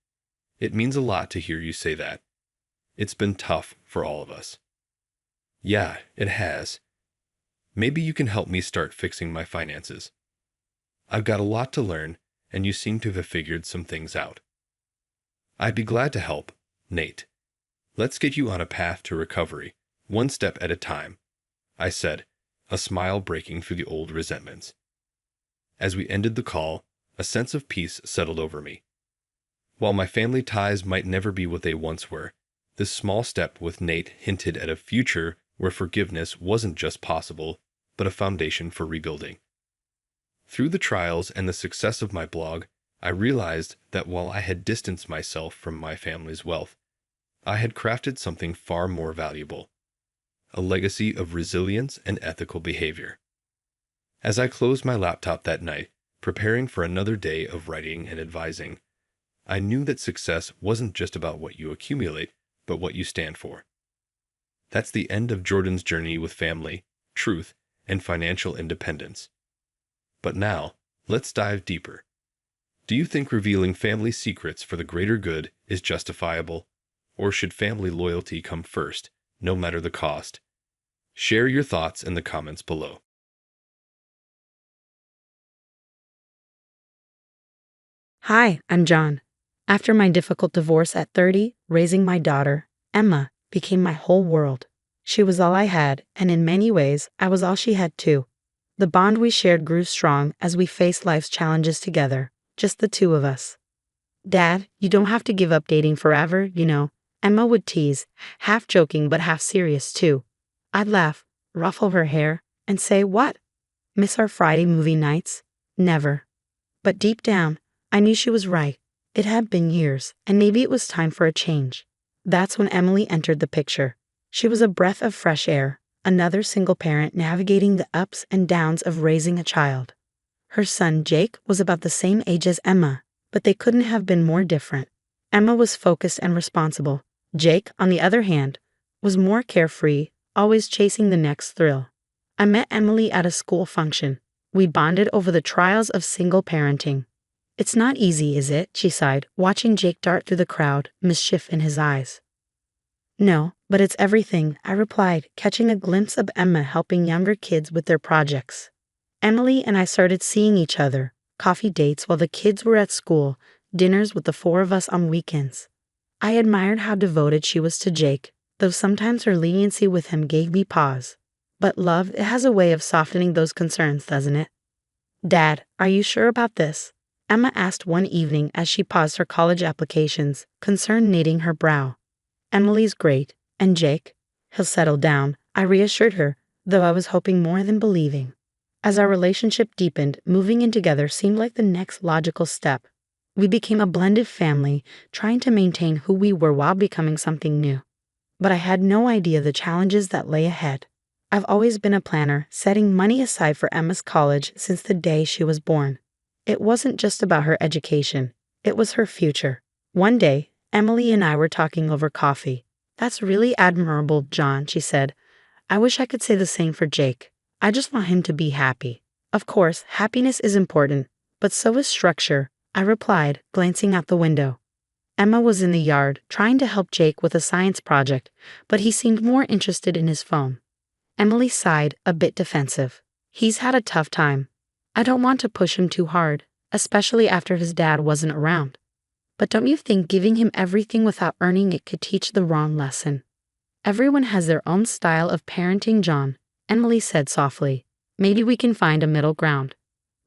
[SPEAKER 2] It means a lot to hear you say that. It's been tough for all of us. Yeah, it has. Maybe you can help me start fixing my finances. I've got a lot to learn, and you seem to have figured some things out. I'd be glad to help, Nate. Let's get you on a path to recovery, one step at a time, I said, a smile breaking through the old resentments. As we ended the call, a sense of peace settled over me. While my family ties might never be what they once were, this small step with Nate hinted at a future where forgiveness wasn't just possible, but a foundation for rebuilding. Through the trials and the success of my blog, I realized that while I had distanced myself from my family's wealth, I had crafted something far more valuable: a legacy of resilience and ethical behavior. As I closed my laptop that night, preparing for another day of writing and advising, I knew that success wasn't just about what you accumulate, but what you stand for. That's the end of Jordan's journey with family, truth, and financial independence. But now, let's dive deeper. Do you think revealing family secrets for the greater good is justifiable? Or should family loyalty come first, no matter the cost? Share your thoughts in the comments below.
[SPEAKER 3] Hi, I'm John. After my difficult divorce at 30, raising my daughter, Emma, became my whole world. She was all I had, and in many ways, I was all she had too. The bond we shared grew strong as we faced life's challenges together, just the two of us. Dad, you don't have to give up dating forever, you know, Emma would tease, half joking but half serious too. I'd laugh, ruffle her hair, and say, what? Miss our Friday movie nights? Never. But deep down, I knew she was right. It had been years, and maybe it was time for a change. That's when Emily entered the picture. She was a breath of fresh air, another single parent navigating the ups and downs of raising a child. Her son, Jake, was about the same age as Emma, but they couldn't have been more different. Emma was focused and responsible. Jake, on the other hand, was more carefree, always chasing the next thrill. I met Emily at a school function. We bonded over the trials of single parenting. It's not easy, is it? She sighed, watching Jake dart through the crowd, mischief in his eyes. No, but it's everything, I replied, catching a glimpse of Emma helping younger kids with their projects. Emily and I started seeing each other, coffee dates while the kids were at school, dinners with the four of us on weekends. I admired how devoted she was to Jake, though sometimes her leniency with him gave me pause. But love, it has a way of softening those concerns, doesn't it? Dad, are you sure about this? Emma asked one evening as she paused her college applications, concern knitting her brow. Emily's great, and Jake? He'll settle down, I reassured her, though I was hoping more than believing. As our relationship deepened, moving in together seemed like the next logical step. We became a blended family, trying to maintain who we were while becoming something new. But I had no idea the challenges that lay ahead. I've always been a planner, setting money aside for Emma's college since the day she was born. It wasn't just about her education, it was her future. One day, Emily and I were talking over coffee. "That's really admirable, John," she said. "I wish I could say the same for Jake. I just want him to be happy." "Of course, happiness is important, but so is structure," I replied, glancing out the window. Emma was in the yard, trying to help Jake with a science project, but he seemed more interested in his phone. Emily sighed, a bit defensive. "He's had a tough time. I don't want to push him too hard, especially after his dad wasn't around. But don't you think giving him everything without earning it could teach the wrong lesson?" "Everyone has their own style of parenting, John," Emily said softly. "Maybe we can find a middle ground."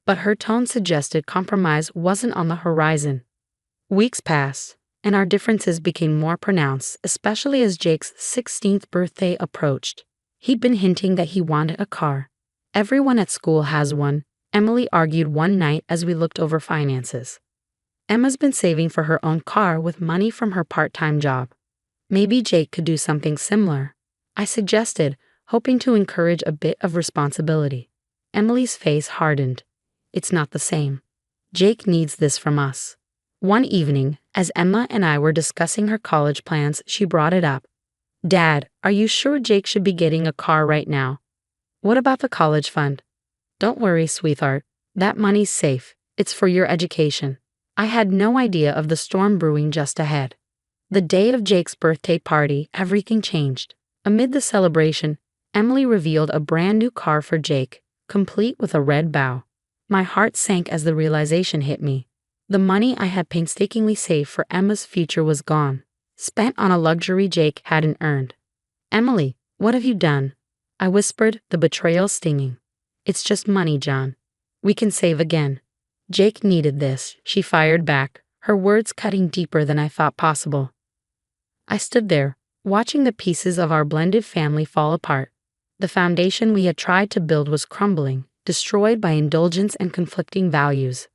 [SPEAKER 3] But her tone suggested compromise wasn't on the horizon. Weeks passed, and our differences became more pronounced, especially as Jake's 16th birthday approached. He'd been hinting that he wanted a car. "Everyone at school has one," Emily argued one night as we looked over finances. "Emma's been saving for her own car with money from her part-time job. Maybe Jake could do something similar," I suggested, hoping to encourage a bit of responsibility. Emily's face hardened. "It's not the same. Jake needs this from us." One evening, as Emma and I were discussing her college plans, she brought it up. "Dad, are you sure Jake should be getting a car right now? What about the college fund?" "Don't worry, sweetheart. That money's safe. It's for your education." I had no idea of the storm brewing just ahead. The day of Jake's birthday party, everything changed. Amid the celebration, Emily revealed a brand new car for Jake, complete with a red bow. My heart sank as the realization hit me. The money I had painstakingly saved for Emma's future was gone, spent on a luxury Jake hadn't earned. "Emily, what have you done?" I whispered, the betrayal stinging. "It's just money, John. We can save again." "Jake needed this," she fired back, her words cutting deeper than I thought possible. I stood there, watching the pieces of our blended family fall apart. The foundation we had tried to build was crumbling, destroyed by indulgence and conflicting values.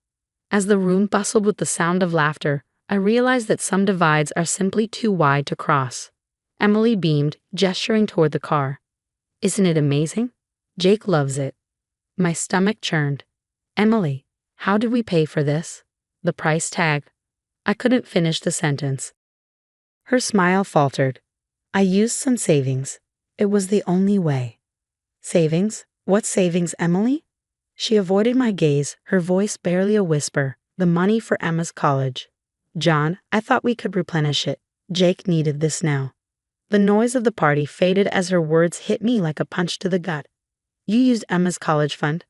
[SPEAKER 3] As the room bustled with the sound of laughter, I realized that some divides are simply too wide to cross. Emily beamed, gesturing toward the car. "Isn't it amazing? Jake loves it." My stomach churned. "Emily, how did we pay for this?" "The price tag." I couldn't finish the sentence. Her smile faltered. "I used some savings. It was the only way." "Savings? What savings, Emily?" She avoided my gaze, her voice barely a whisper. "The money for Emma's college." "John, I thought we could replenish it. Jake needed this now." The noise of the party faded as her words hit me like a punch to the gut. "You used Emma's college fund?"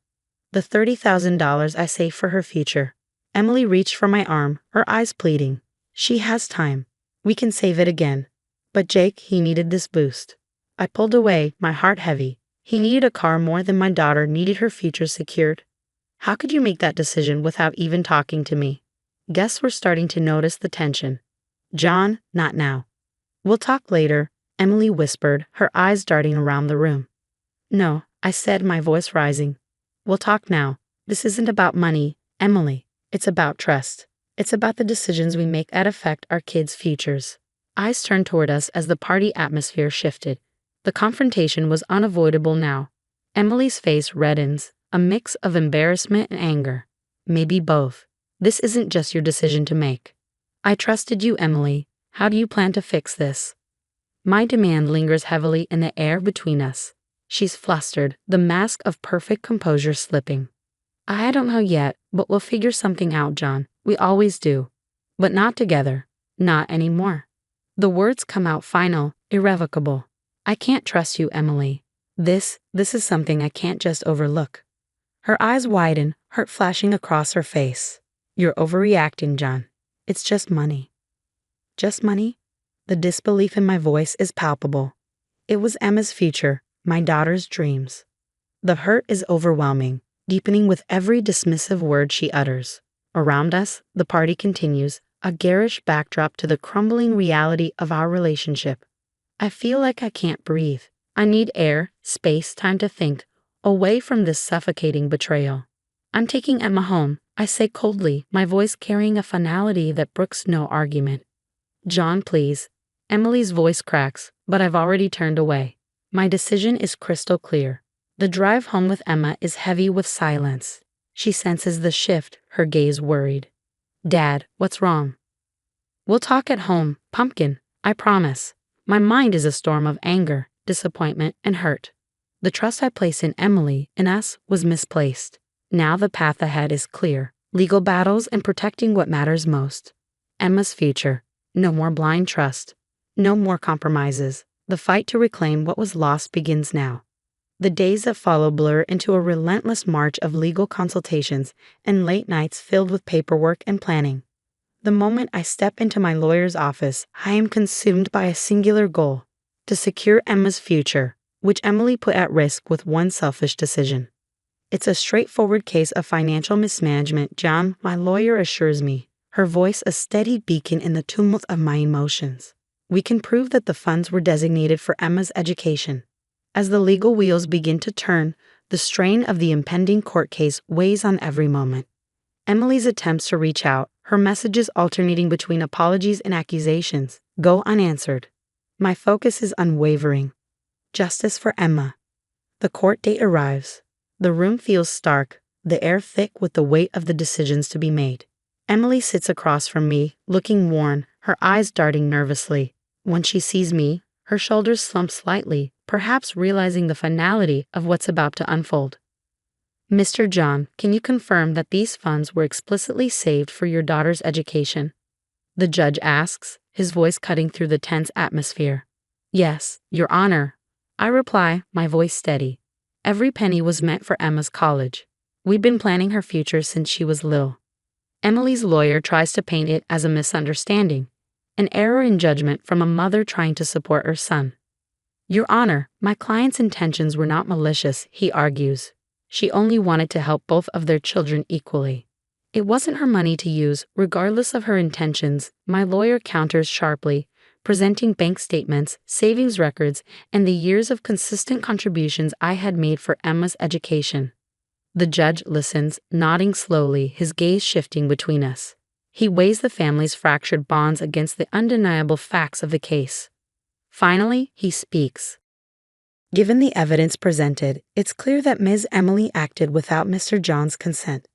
[SPEAKER 3] "The $30,000 I saved for her future." Emily reached for my arm, her eyes pleading. "She has time. We can save it again." "But Jake, he needed this boost." I pulled away, my heart heavy. He needed a car more than my daughter needed her future secured. "How could you make that decision without even talking to me?" Guests were starting to notice the tension. "John, not now." "We'll talk later," Emily whispered, her eyes darting around the room. "No," I said, my voice rising. "We'll talk now. This isn't about money, Emily. It's about trust. It's about the decisions we make that affect our kids' futures." Eyes turned toward us as the party atmosphere shifted. The confrontation was unavoidable now. Emily's face reddens, a mix of embarrassment and anger. "Maybe both. This isn't just your decision to make." "I trusted you, Emily. How do you plan to fix this?" My demand lingers heavily in the air between us. She's flustered, the mask of perfect composure slipping. "I don't know yet, but we'll figure something out, John. We always do. But not together. Not anymore." The words come out final, irrevocable. "I can't trust you, Emily. This is something I can't just overlook." Her eyes widen, hurt flashing across her face. "You're overreacting, John. It's just money." "Just money?" The disbelief in my voice is palpable. It was Emma's future, my daughter's dreams. The hurt is overwhelming, deepening with every dismissive word she utters. Around us, the party continues, a garish backdrop to the crumbling reality of our relationship. I feel like I can't breathe. I need air, space, time to think, away from this suffocating betrayal. I'm taking Emma home, I say coldly, my voice carrying a finality that brooks no argument. John, please. Emily's voice cracks, but I've already turned away. My decision is crystal clear. The drive home with Emma is heavy with silence. She senses the shift, her gaze worried. Dad, what's wrong? We'll talk at home, Pumpkin, I promise. My mind is a storm of anger, disappointment, and hurt. The trust I placed in Emily, in us, was misplaced. Now the path ahead is clear. Legal battles and protecting what matters most. Emma's future. No more blind trust. No more compromises. The fight to reclaim what was lost begins now. The days that follow blur into a relentless march of legal consultations and late nights filled with paperwork and planning. The moment I step into my lawyer's office, I am consumed by a singular goal: to secure Emma's future, which Emily put at risk with one selfish decision. It's a straightforward case of financial mismanagement, John, my lawyer assures me, her voice a steady beacon in the tumult of my emotions. We can prove that the funds were designated for Emma's education. As the legal wheels begin to turn, the strain of the impending court case weighs on every moment. Emily's attempts to reach out, her messages alternating between apologies and accusations, go unanswered. My focus is unwavering. Justice for Emma. The court date arrives. The room feels stark, the air thick with the weight of the decisions to be made. Emily sits across from me, looking worn, her eyes darting nervously. When she sees me, her shoulders slump slightly, perhaps realizing the finality of what's about to unfold. Mr. John, can you confirm that these funds were explicitly saved for your daughter's education? The judge asks, his voice cutting through the tense atmosphere. Yes, Your Honor. I reply, my voice steady. Every penny was meant for Emma's college. We've been planning her future since she was little. Emily's lawyer tries to paint it as a misunderstanding, an error in judgment from a mother trying to support her son. Your Honor, my client's intentions were not malicious, he argues. She only wanted to help both of their children equally. It wasn't her money to use, regardless of her intentions, my lawyer counters sharply, presenting bank statements, savings records, and the years of consistent contributions I had made for Emma's education. The judge listens, nodding slowly, his gaze shifting between us. He weighs the family's fractured bonds against the undeniable facts of the case. Finally, he speaks. Given the evidence presented, it's clear that Ms. Emily acted without Mr. John's consent.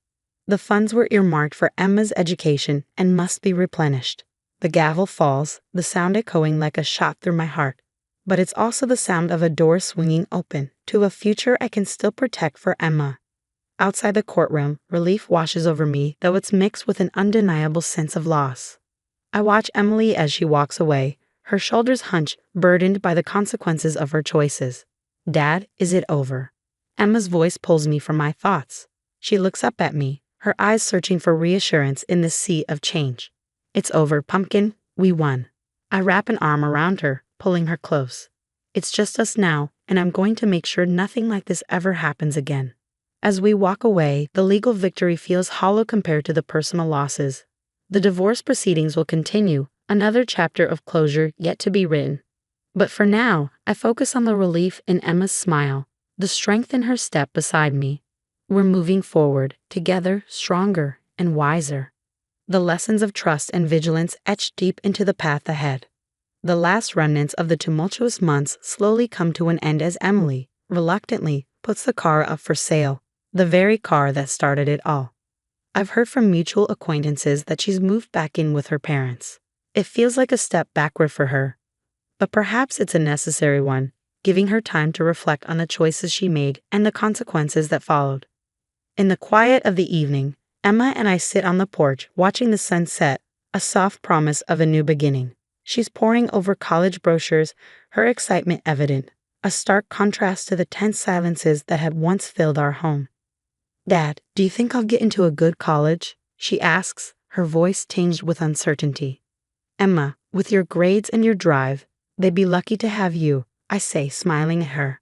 [SPEAKER 3] The funds were earmarked for Emma's education and must be replenished. The gavel falls, the sound echoing like a shot through my heart. But it's also the sound of a door swinging open to a future I can still protect for Emma. Outside the courtroom, relief washes over me, though it's mixed with an undeniable sense of loss. I watch Emily as she walks away, her shoulders hunched, burdened by the consequences of her choices. Dad, is it over? Emma's voice pulls me from my thoughts. She looks up at me, her eyes searching for reassurance in this sea of change. It's over, Pumpkin. We won. I wrap an arm around her, pulling her close. It's just us now, and I'm going to make sure nothing like this ever happens again. As we walk away, the legal victory feels hollow compared to the personal losses. The divorce proceedings will continue, another chapter of closure yet to be written. But for now, I focus on the relief in Emma's smile, the strength in her step beside me. We're moving forward, together, stronger and wiser. The lessons of trust and vigilance etched deep into the path ahead. The last remnants of the tumultuous months slowly come to an end as Emily, reluctantly, puts the car up for sale, the very car that started it all. I've heard from mutual acquaintances that she's moved back in with her parents. It feels like a step backward for her, but perhaps it's a necessary one, giving her time to reflect on the choices she made and the consequences that followed. In the quiet of the evening, Emma and I sit on the porch watching the sun set, a soft promise of a new beginning. She's poring over college brochures, her excitement evident, a stark contrast to the tense silences that had once filled our home. Dad, do you think I'll get into a good college? She asks, her voice tinged with uncertainty. Emma, with your grades and your drive, they'd be lucky to have you, I say, smiling at her.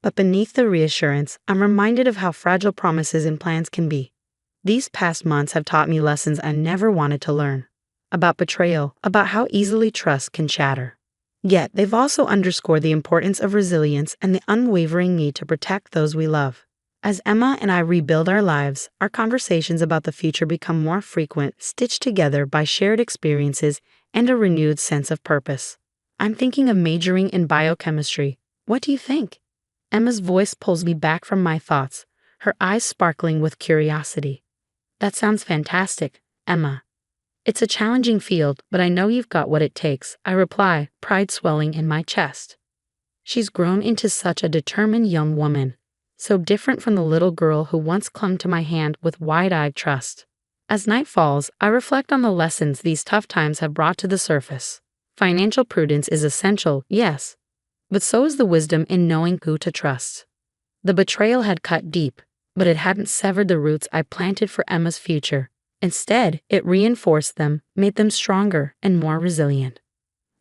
[SPEAKER 3] But beneath the reassurance, I'm reminded of how fragile promises and plans can be. These past months have taught me lessons I never wanted to learn. About betrayal, about how easily trust can shatter. Yet, they've also underscored the importance of resilience and the unwavering need to protect those we love. As Emma and I rebuild our lives, our conversations about the future become more frequent, stitched together by shared experiences and a renewed sense of purpose. I'm thinking of majoring in biochemistry. What do you think? Emma's voice pulls me back from my thoughts, her eyes sparkling with curiosity. That sounds fantastic, Emma. It's a challenging field, but I know you've got what it takes, I reply, pride swelling in my chest. She's grown into such a determined young woman, so different from the little girl who once clung to my hand with wide-eyed trust. As night falls, I reflect on the lessons these tough times have brought to the surface. Financial prudence is essential, yes, but so is the wisdom in knowing who to trust. The betrayal had cut deep, but it hadn't severed the roots I planted for Emma's future. Instead, it reinforced them, made them stronger and more resilient.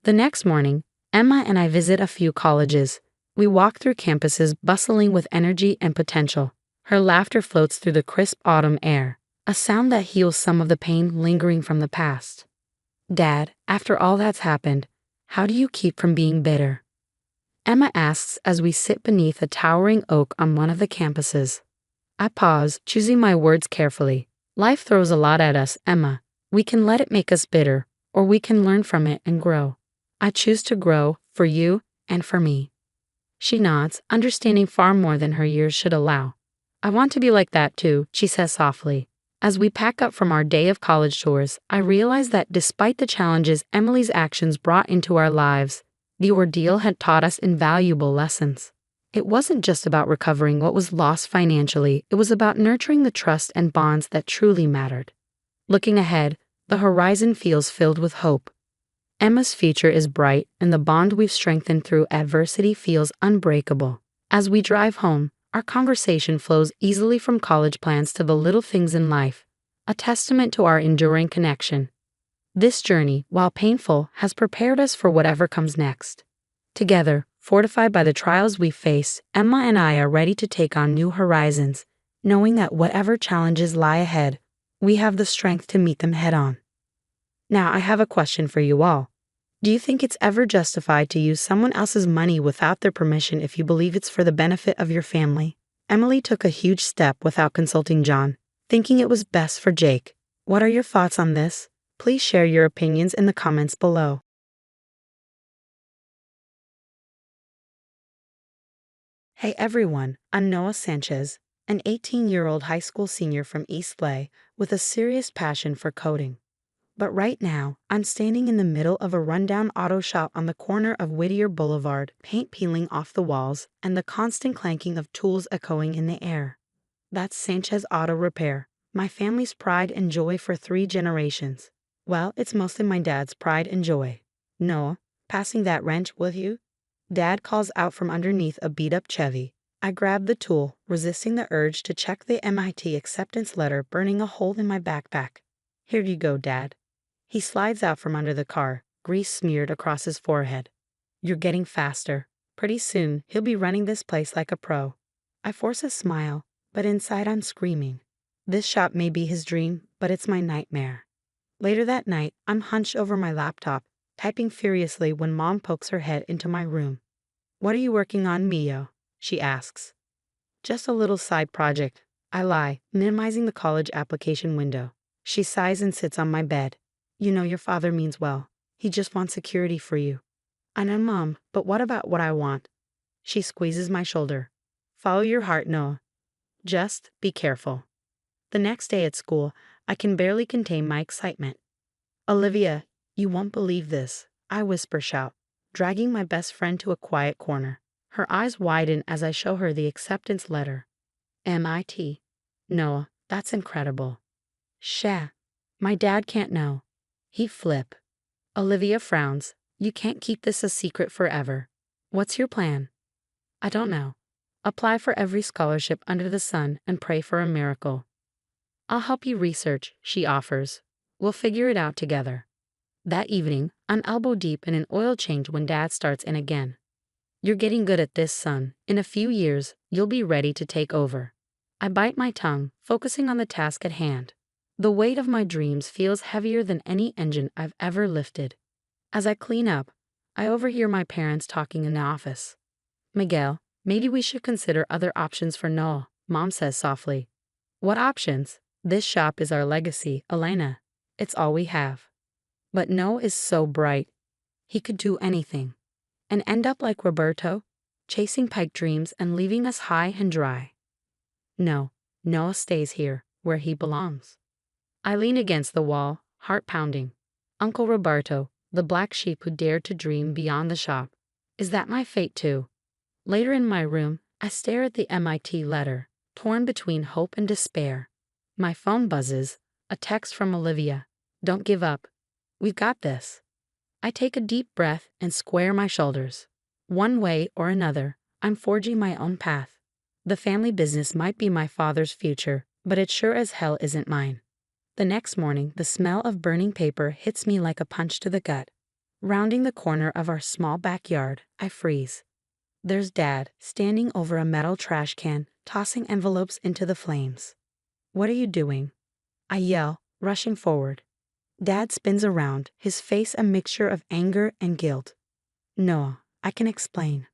[SPEAKER 3] The next morning, Emma and I visit a few colleges. We walk through campuses bustling with energy and potential. Her laughter floats through the crisp autumn air, a sound that heals some of the pain lingering from the past. Dad, after all that's happened, how do you keep from being bitter? Emma asks as we sit beneath a towering oak on one of the campuses. I pause, choosing my words carefully. Life throws a lot at us, Emma. We can let it make us bitter, or we can learn from it and grow. I choose to grow, for you and for me. She nods, understanding far more than her years should allow. I want to be like that too, she says softly. As we pack up from our day of college tours, I realize that despite the challenges Emily's actions brought into our lives, the ordeal had taught us invaluable lessons. It wasn't just about recovering what was lost financially, it was about nurturing the trust and bonds that truly mattered. Looking ahead, the horizon feels filled with hope. Emma's future is bright, and the bond we've strengthened through adversity feels unbreakable. As we drive home, our conversation flows easily from college plans to the little things in life, a testament to our enduring connection. This journey, while painful, has prepared us for whatever comes next. Together, fortified by the trials we face, Emma and I are ready to take on new horizons, knowing that whatever challenges lie ahead, we have the strength to meet them head-on. Now, I have a question for you all. Do you think it's ever justified to use someone else's money without their permission if you believe it's for the benefit of your family? Emily took a huge step without consulting John, thinking it was best for Jake. What are your thoughts on this? Please share your opinions in the comments below. Hey everyone, I'm Noah Sanchez, an 18-year-old high school senior from East LA with a serious passion for coding. But right now, I'm standing in the middle of a rundown auto shop on the corner of Whittier Boulevard, paint peeling off the walls and the constant clanking of tools echoing in the air. That's Sanchez Auto Repair, my family's pride and joy for 3 generations. Well, it's mostly my dad's pride and joy. Noah, passing that wrench with you? Dad calls out from underneath a beat-up Chevy. I grab the tool, resisting the urge to check the MIT acceptance letter burning a hole in my backpack. Here you go, Dad. He slides out from under the car, grease smeared across his forehead. You're getting faster. Pretty soon, he'll be running this place like a pro. I force a smile, but inside I'm screaming. This shop may be his dream, but it's my nightmare. Later that night, I'm hunched over my laptop, typing furiously when Mom pokes her head into my room. What are you working on, Mio? She asks. Just a little side project, I lie, minimizing the college application window. She sighs and sits on my bed. You know your father means well. He just wants security for you. I know, Mom, but what about what I want? She squeezes my shoulder. Follow your heart, Noah. Just be careful. The next day at school, I can barely contain my excitement. Olivia, you won't believe this, I whisper shout, dragging my best friend to a quiet corner. Her eyes widen as I show her the acceptance letter. MIT. Noah, that's incredible. Sha. My dad can't know. He flip. Olivia frowns. You can't keep this a secret forever. What's your plan? I don't know. Apply for every scholarship under the sun and pray for a miracle. I'll help you research, she offers. We'll figure it out together. That evening, I'm elbow deep in an oil change when Dad starts in again. You're getting good at this, son. In a few years, you'll be ready to take over. I bite my tongue, focusing on the task at hand. The weight of my dreams feels heavier than any engine I've ever lifted. As I clean up, I overhear my parents talking in the office. Miguel, maybe we should consider other options for Noah, Mom says softly. What options? This shop is our legacy, Elena. It's all we have. But Noah is so bright. He could do anything. And end up like Roberto, chasing pipe dreams and leaving us high and dry. No, Noah stays here, where he belongs. I lean against the wall, heart pounding. Uncle Roberto, the black sheep who dared to dream beyond the shop. Is that my fate too? Later in my room, I stare at the MIT letter, torn between hope and despair. My phone buzzes, a text from Olivia. Don't give up. We've got this. I take a deep breath and square my shoulders. One way or another, I'm forging my own path. The family business might be my father's future, but it sure as hell isn't mine. The next morning, the smell of burning paper hits me like a punch to the gut. Rounding the corner of our small backyard, I freeze. There's Dad, standing over a metal trash can, tossing envelopes into the flames. What are you doing? I yell, rushing forward. Dad spins around, his face a mixture of anger and guilt. Noah, I can explain.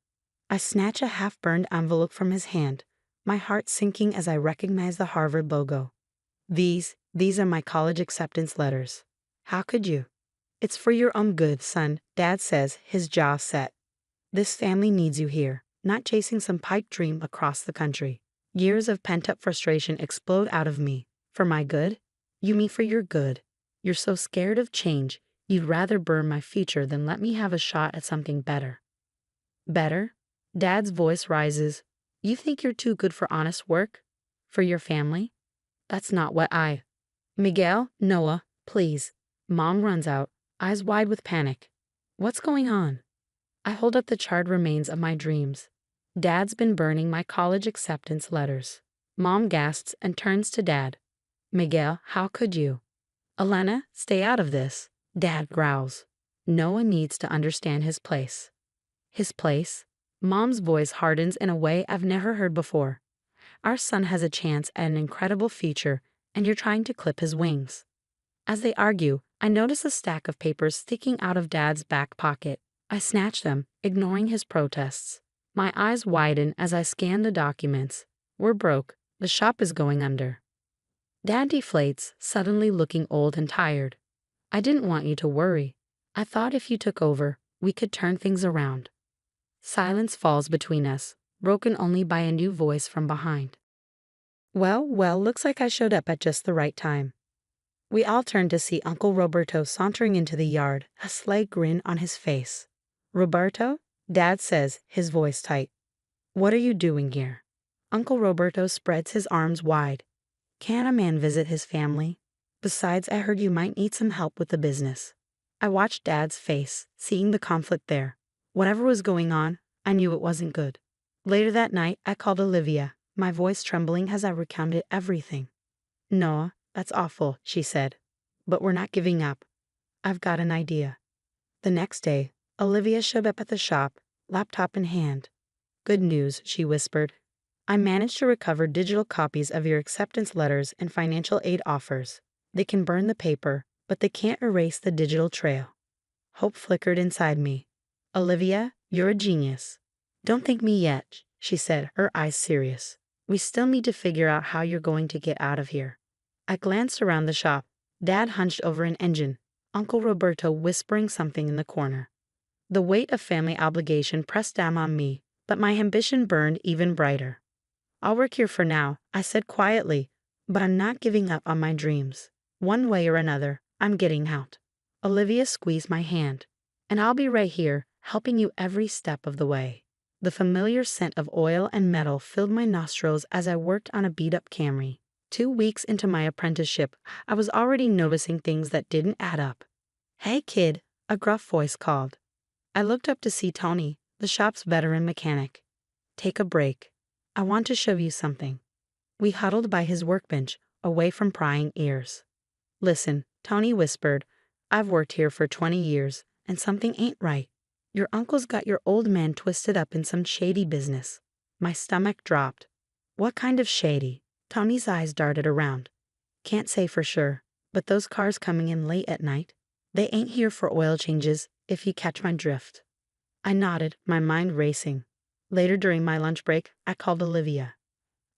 [SPEAKER 3] I snatch a half-burned envelope from his hand, my heart sinking as I recognize the Harvard logo. These are my college acceptance letters. How could you? It's for your own good, son, Dad says, his jaw set. This family needs you here, not chasing some pipe dream across the country. Years of pent-up frustration explode out of me. For my good? You mean for your good? You're so scared of change, you'd rather burn my future than let me have a shot at something better. Better? Dad's voice rises. You think you're too good for honest work? For your family? That's not what I... Miguel, Noah, please. Mom runs out, eyes wide with panic. What's going on? I hold up the charred remains of my dreams. Dad's been burning my college acceptance letters. Mom gasps and turns to Dad. Miguel, how could you? Elena, stay out of this, Dad growls. Noah needs to understand his place. His place? Mom's voice hardens in a way I've never heard before. Our son has a chance at an incredible future, and you're trying to clip his wings. As they argue, I notice a stack of papers sticking out of Dad's back pocket. I snatch them, ignoring his protests. My eyes widen as I scan the documents. We're broke. The shop is going under. Dad deflates, suddenly looking old and tired. I didn't want you to worry. I thought if you took over, we could turn things around. Silence falls between us, broken only by a new voice from behind. Well, looks like I showed up at just the right time. We all turn to see Uncle Roberto sauntering into the yard, a sly grin on his face. Roberto? Dad says, his voice tight. What are you doing here? Uncle Roberto spreads his arms wide. Can't a man visit his family? Besides, I heard you might need some help with the business. I watched Dad's face, seeing the conflict there. Whatever was going on, I knew it wasn't good. Later that night, I called Olivia, my voice trembling as I recounted everything. Noah, that's awful, she said. But we're not giving up. I've got an idea. The next day, Olivia showed up at the shop, laptop in hand. Good news, she whispered. I managed to recover digital copies of your acceptance letters and financial aid offers. They can burn the paper, but they can't erase the digital trail. Hope flickered inside me. Olivia, you're a genius. Don't thank me yet, she said, her eyes serious. We still need to figure out how you're going to get out of here. I glanced around the shop. Dad hunched over an engine, Uncle Roberto whispering something in the corner. The weight of family obligation pressed down on me, but my ambition burned even brighter. I'll work here for now, I said quietly, but I'm not giving up on my dreams. One way or another, I'm getting out. Olivia squeezed my hand. And I'll be right here, helping you every step of the way. The familiar scent of oil and metal filled my nostrils as I worked on a beat-up Camry. 2 weeks into my apprenticeship, I was already noticing things that didn't add up. Hey kid, a gruff voice called. I looked up to see Tony, the shop's veteran mechanic. Take a break. I want to show you something. We huddled by his workbench, away from prying ears. Listen, Tony whispered, I've worked here for 20 years, and something ain't right. Your uncle's got your old man twisted up in some shady business. My stomach dropped. What kind of shady? Tony's eyes darted around. Can't say for sure, but those cars coming in late at night, they ain't here for oil changes, if you catch my drift. I nodded, my mind racing. Later during my lunch break, I called Olivia.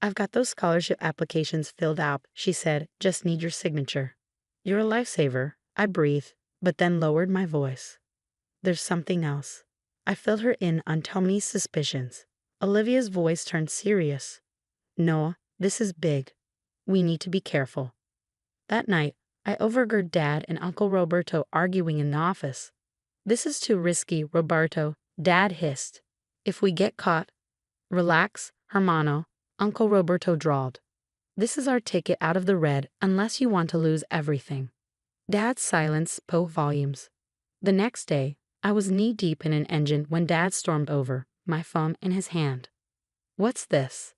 [SPEAKER 3] I've got those scholarship applications filled out, she said, just need your signature. You're a lifesaver, I breathed, but then lowered my voice. There's something else. I filled her in on Tony's suspicions. Olivia's voice turned serious. Noah, this is big. We need to be careful. That night, I overheard Dad and Uncle Roberto arguing in the office. This is too risky, Roberto, Dad hissed. If we get caught. Relax, Hermano, Uncle Roberto drawled. This is our ticket out of the red unless you want to lose everything. Dad's silence spoke volumes. The next day, I was knee-deep in an engine when Dad stormed over, my phone in his hand. What's this?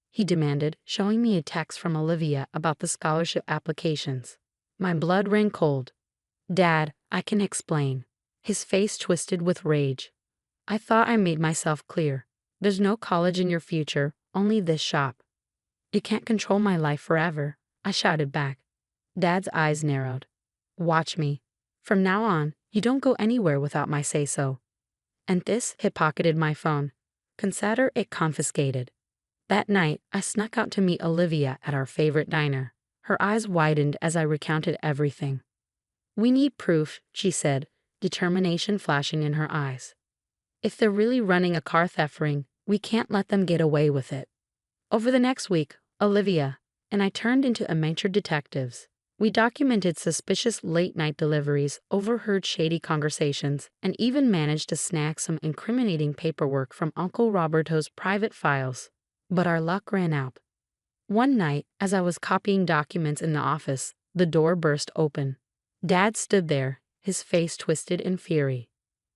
[SPEAKER 3] He demanded, showing me a text from Olivia about the scholarship applications. My blood ran cold. Dad, I can explain. His face twisted with rage. I thought I made myself clear. There's no college in your future, only this shop. You can't control my life forever, I shouted back. Dad's eyes narrowed. Watch me. From now on, you don't go anywhere without my say-so. And this, he pocketed my phone. Consider it confiscated. That night, I snuck out to meet Olivia at our favorite diner. Her eyes widened as I recounted everything. We need proof, she said, determination flashing in her eyes. If they're really running a car theft ring, we can't let them get away with it. Over the next week, Olivia and I turned into amateur detectives. We documented suspicious late-night deliveries, overheard shady conversations, and even managed to snag some incriminating paperwork from Uncle Roberto's private files. But our luck ran out. One night, as I was copying documents in the office, the door burst open. Dad stood there, his face twisted in fury.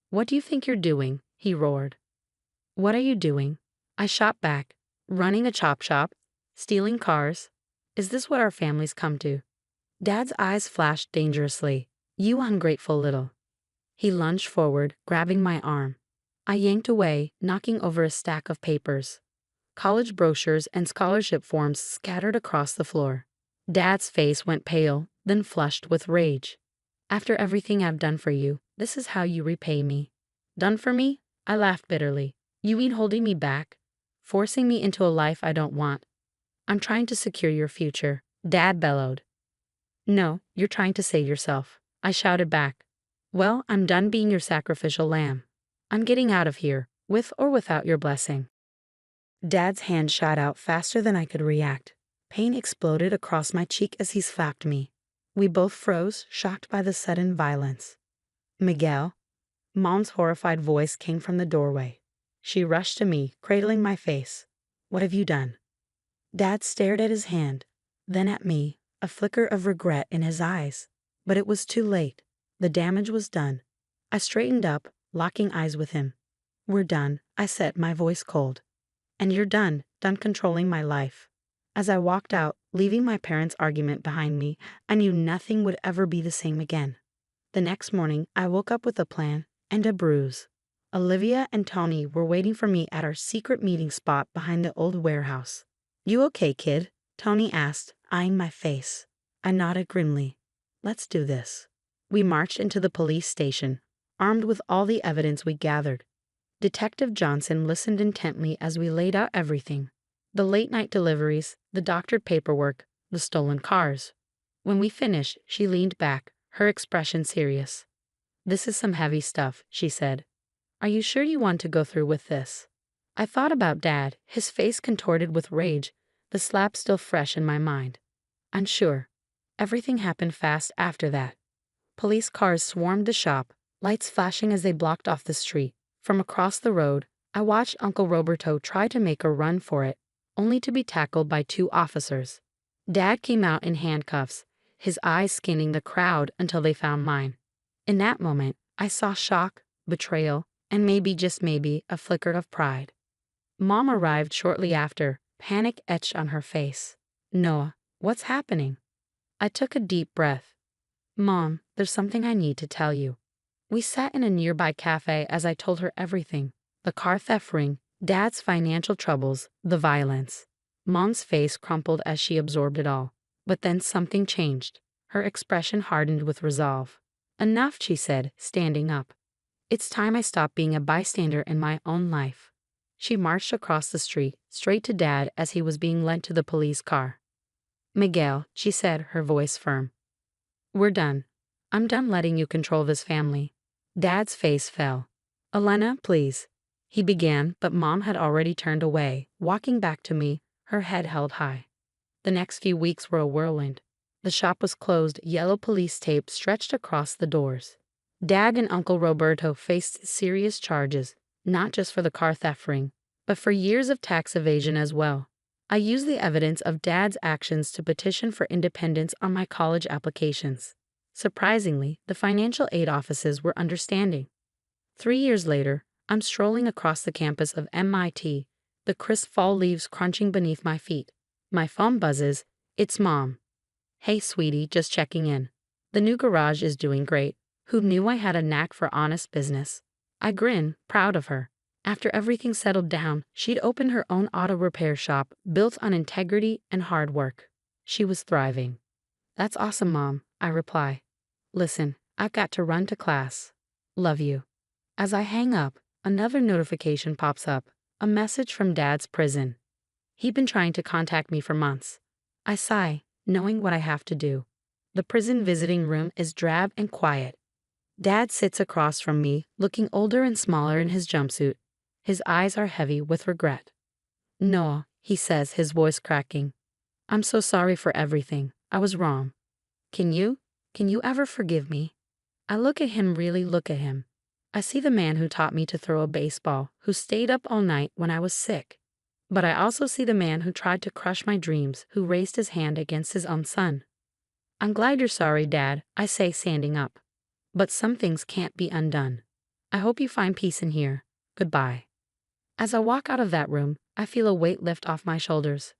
[SPEAKER 3] What do you think you're doing? He roared. What are you doing? I shot back. Running a chop shop? Stealing cars? Is this what our families come to? Dad's eyes flashed dangerously. You ungrateful little. He lunged forward, grabbing my arm. I yanked away, knocking over a stack of papers. College brochures and scholarship forms scattered across the floor. Dad's face went pale, then flushed with rage. After everything I've done for you, this is how you repay me. Done for me? I laughed bitterly. You mean holding me back? Forcing me into a life I don't want? I'm trying to secure your future, Dad bellowed. No, you're trying to save yourself, I shouted back. Well, I'm done being your sacrificial lamb. I'm getting out of here, with or without your blessing. Dad's hand shot out faster than I could react. Pain exploded across my cheek as he slapped me. We both froze, shocked by the sudden violence. Miguel? Mom's horrified voice came from the doorway. She rushed to me, cradling my face. What have you done? Dad stared at his hand, then at me, a flicker of regret in his eyes. But it was too late. The damage was done. I straightened up, locking eyes with him. We're done, I said, my voice cold. And you're done controlling my life. As I walked out, leaving my parents' argument behind me, I knew nothing would ever be the same again. The next morning, I woke up with a plan and a bruise. Olivia and Tony were waiting for me at our secret meeting spot behind the old warehouse. You okay, kid? Tony asked, eyeing my face. I nodded grimly. Let's do this. We marched into the police station, armed with all the evidence we gathered. Detective Johnson listened intently as we laid out everything. The late-night deliveries, the doctored paperwork, the stolen cars. When we finished, she leaned back, her expression serious. This is some heavy stuff, she said. Are you sure you want to go through with this? I thought about Dad, his face contorted with rage, the slap still fresh in my mind. I'm sure. Everything happened fast after that. Police cars swarmed the shop, lights flashing as they blocked off the street. From across the road, I watched Uncle Roberto try to make a run for it, only to be tackled by 2 officers. Dad came out in handcuffs, his eyes scanning the crowd until they found mine. In that moment, I saw shock, betrayal, and maybe, just maybe, a flicker of pride. Mom arrived shortly after, panic etched on her face. Noah, what's happening? I took a deep breath. Mom, there's something I need to tell you. We sat in a nearby cafe as I told her everything. The car theft ring, Dad's financial troubles, the violence. Mom's face crumpled as she absorbed it all. But then something changed. Her expression hardened with resolve. Enough, she said, standing up. It's time I stopped being a bystander in my own life. She marched across the street, straight to Dad as he was being led to the police car. Miguel, she said, her voice firm. We're done. I'm done letting you control this family. Dad's face fell. Elena, please. He began, but Mom had already turned away, walking back to me, her head held high. The next few weeks were a whirlwind. The shop was closed, yellow police tape stretched across the doors. Dad and Uncle Roberto faced serious charges, not just for the car theft ring, but for years of tax evasion as well. I used the evidence of Dad's actions to petition for independence on my college applications. Surprisingly, the financial aid offices were understanding. 3 years later, I'm strolling across the campus of MIT, the crisp fall leaves crunching beneath my feet. My phone buzzes. It's Mom. Hey, sweetie, just checking in. The new garage is doing great. Who knew I had a knack for honest business? I grin, proud of her. After everything settled down, she'd opened her own auto repair shop, built on integrity and hard work. She was thriving. That's awesome, Mom, I reply. Listen, I've got to run to class. Love you. As I hang up, another notification pops up, a message from Dad's prison. He'd been trying to contact me for months. I sigh, knowing what I have to do. The prison visiting room is drab and quiet. Dad sits across from me, looking older and smaller in his jumpsuit. His eyes are heavy with regret. No, he says, his voice cracking. I'm so sorry for everything. I was wrong. Can you ever forgive me? I look at him, really look at him. I see the man who taught me to throw a baseball, who stayed up all night when I was sick. But I also see the man who tried to crush my dreams, who raised his hand against his own son. I'm glad you're sorry, Dad, I say, standing up. But some things can't be undone. I hope you find peace in here. Goodbye. As I walk out of that room, I feel a weight lift off my shoulders.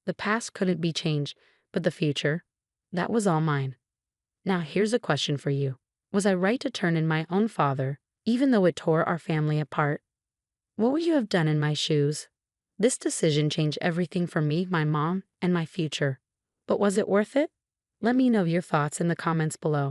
[SPEAKER 3] The past couldn't be changed, but the future, that was all mine. Now here's a question for you. Was I right to turn in my own father, even though it tore our family apart? What would you have done in my shoes? This decision changed everything for me, my mom, and my future. But was it worth it? Let me know your thoughts in the comments below.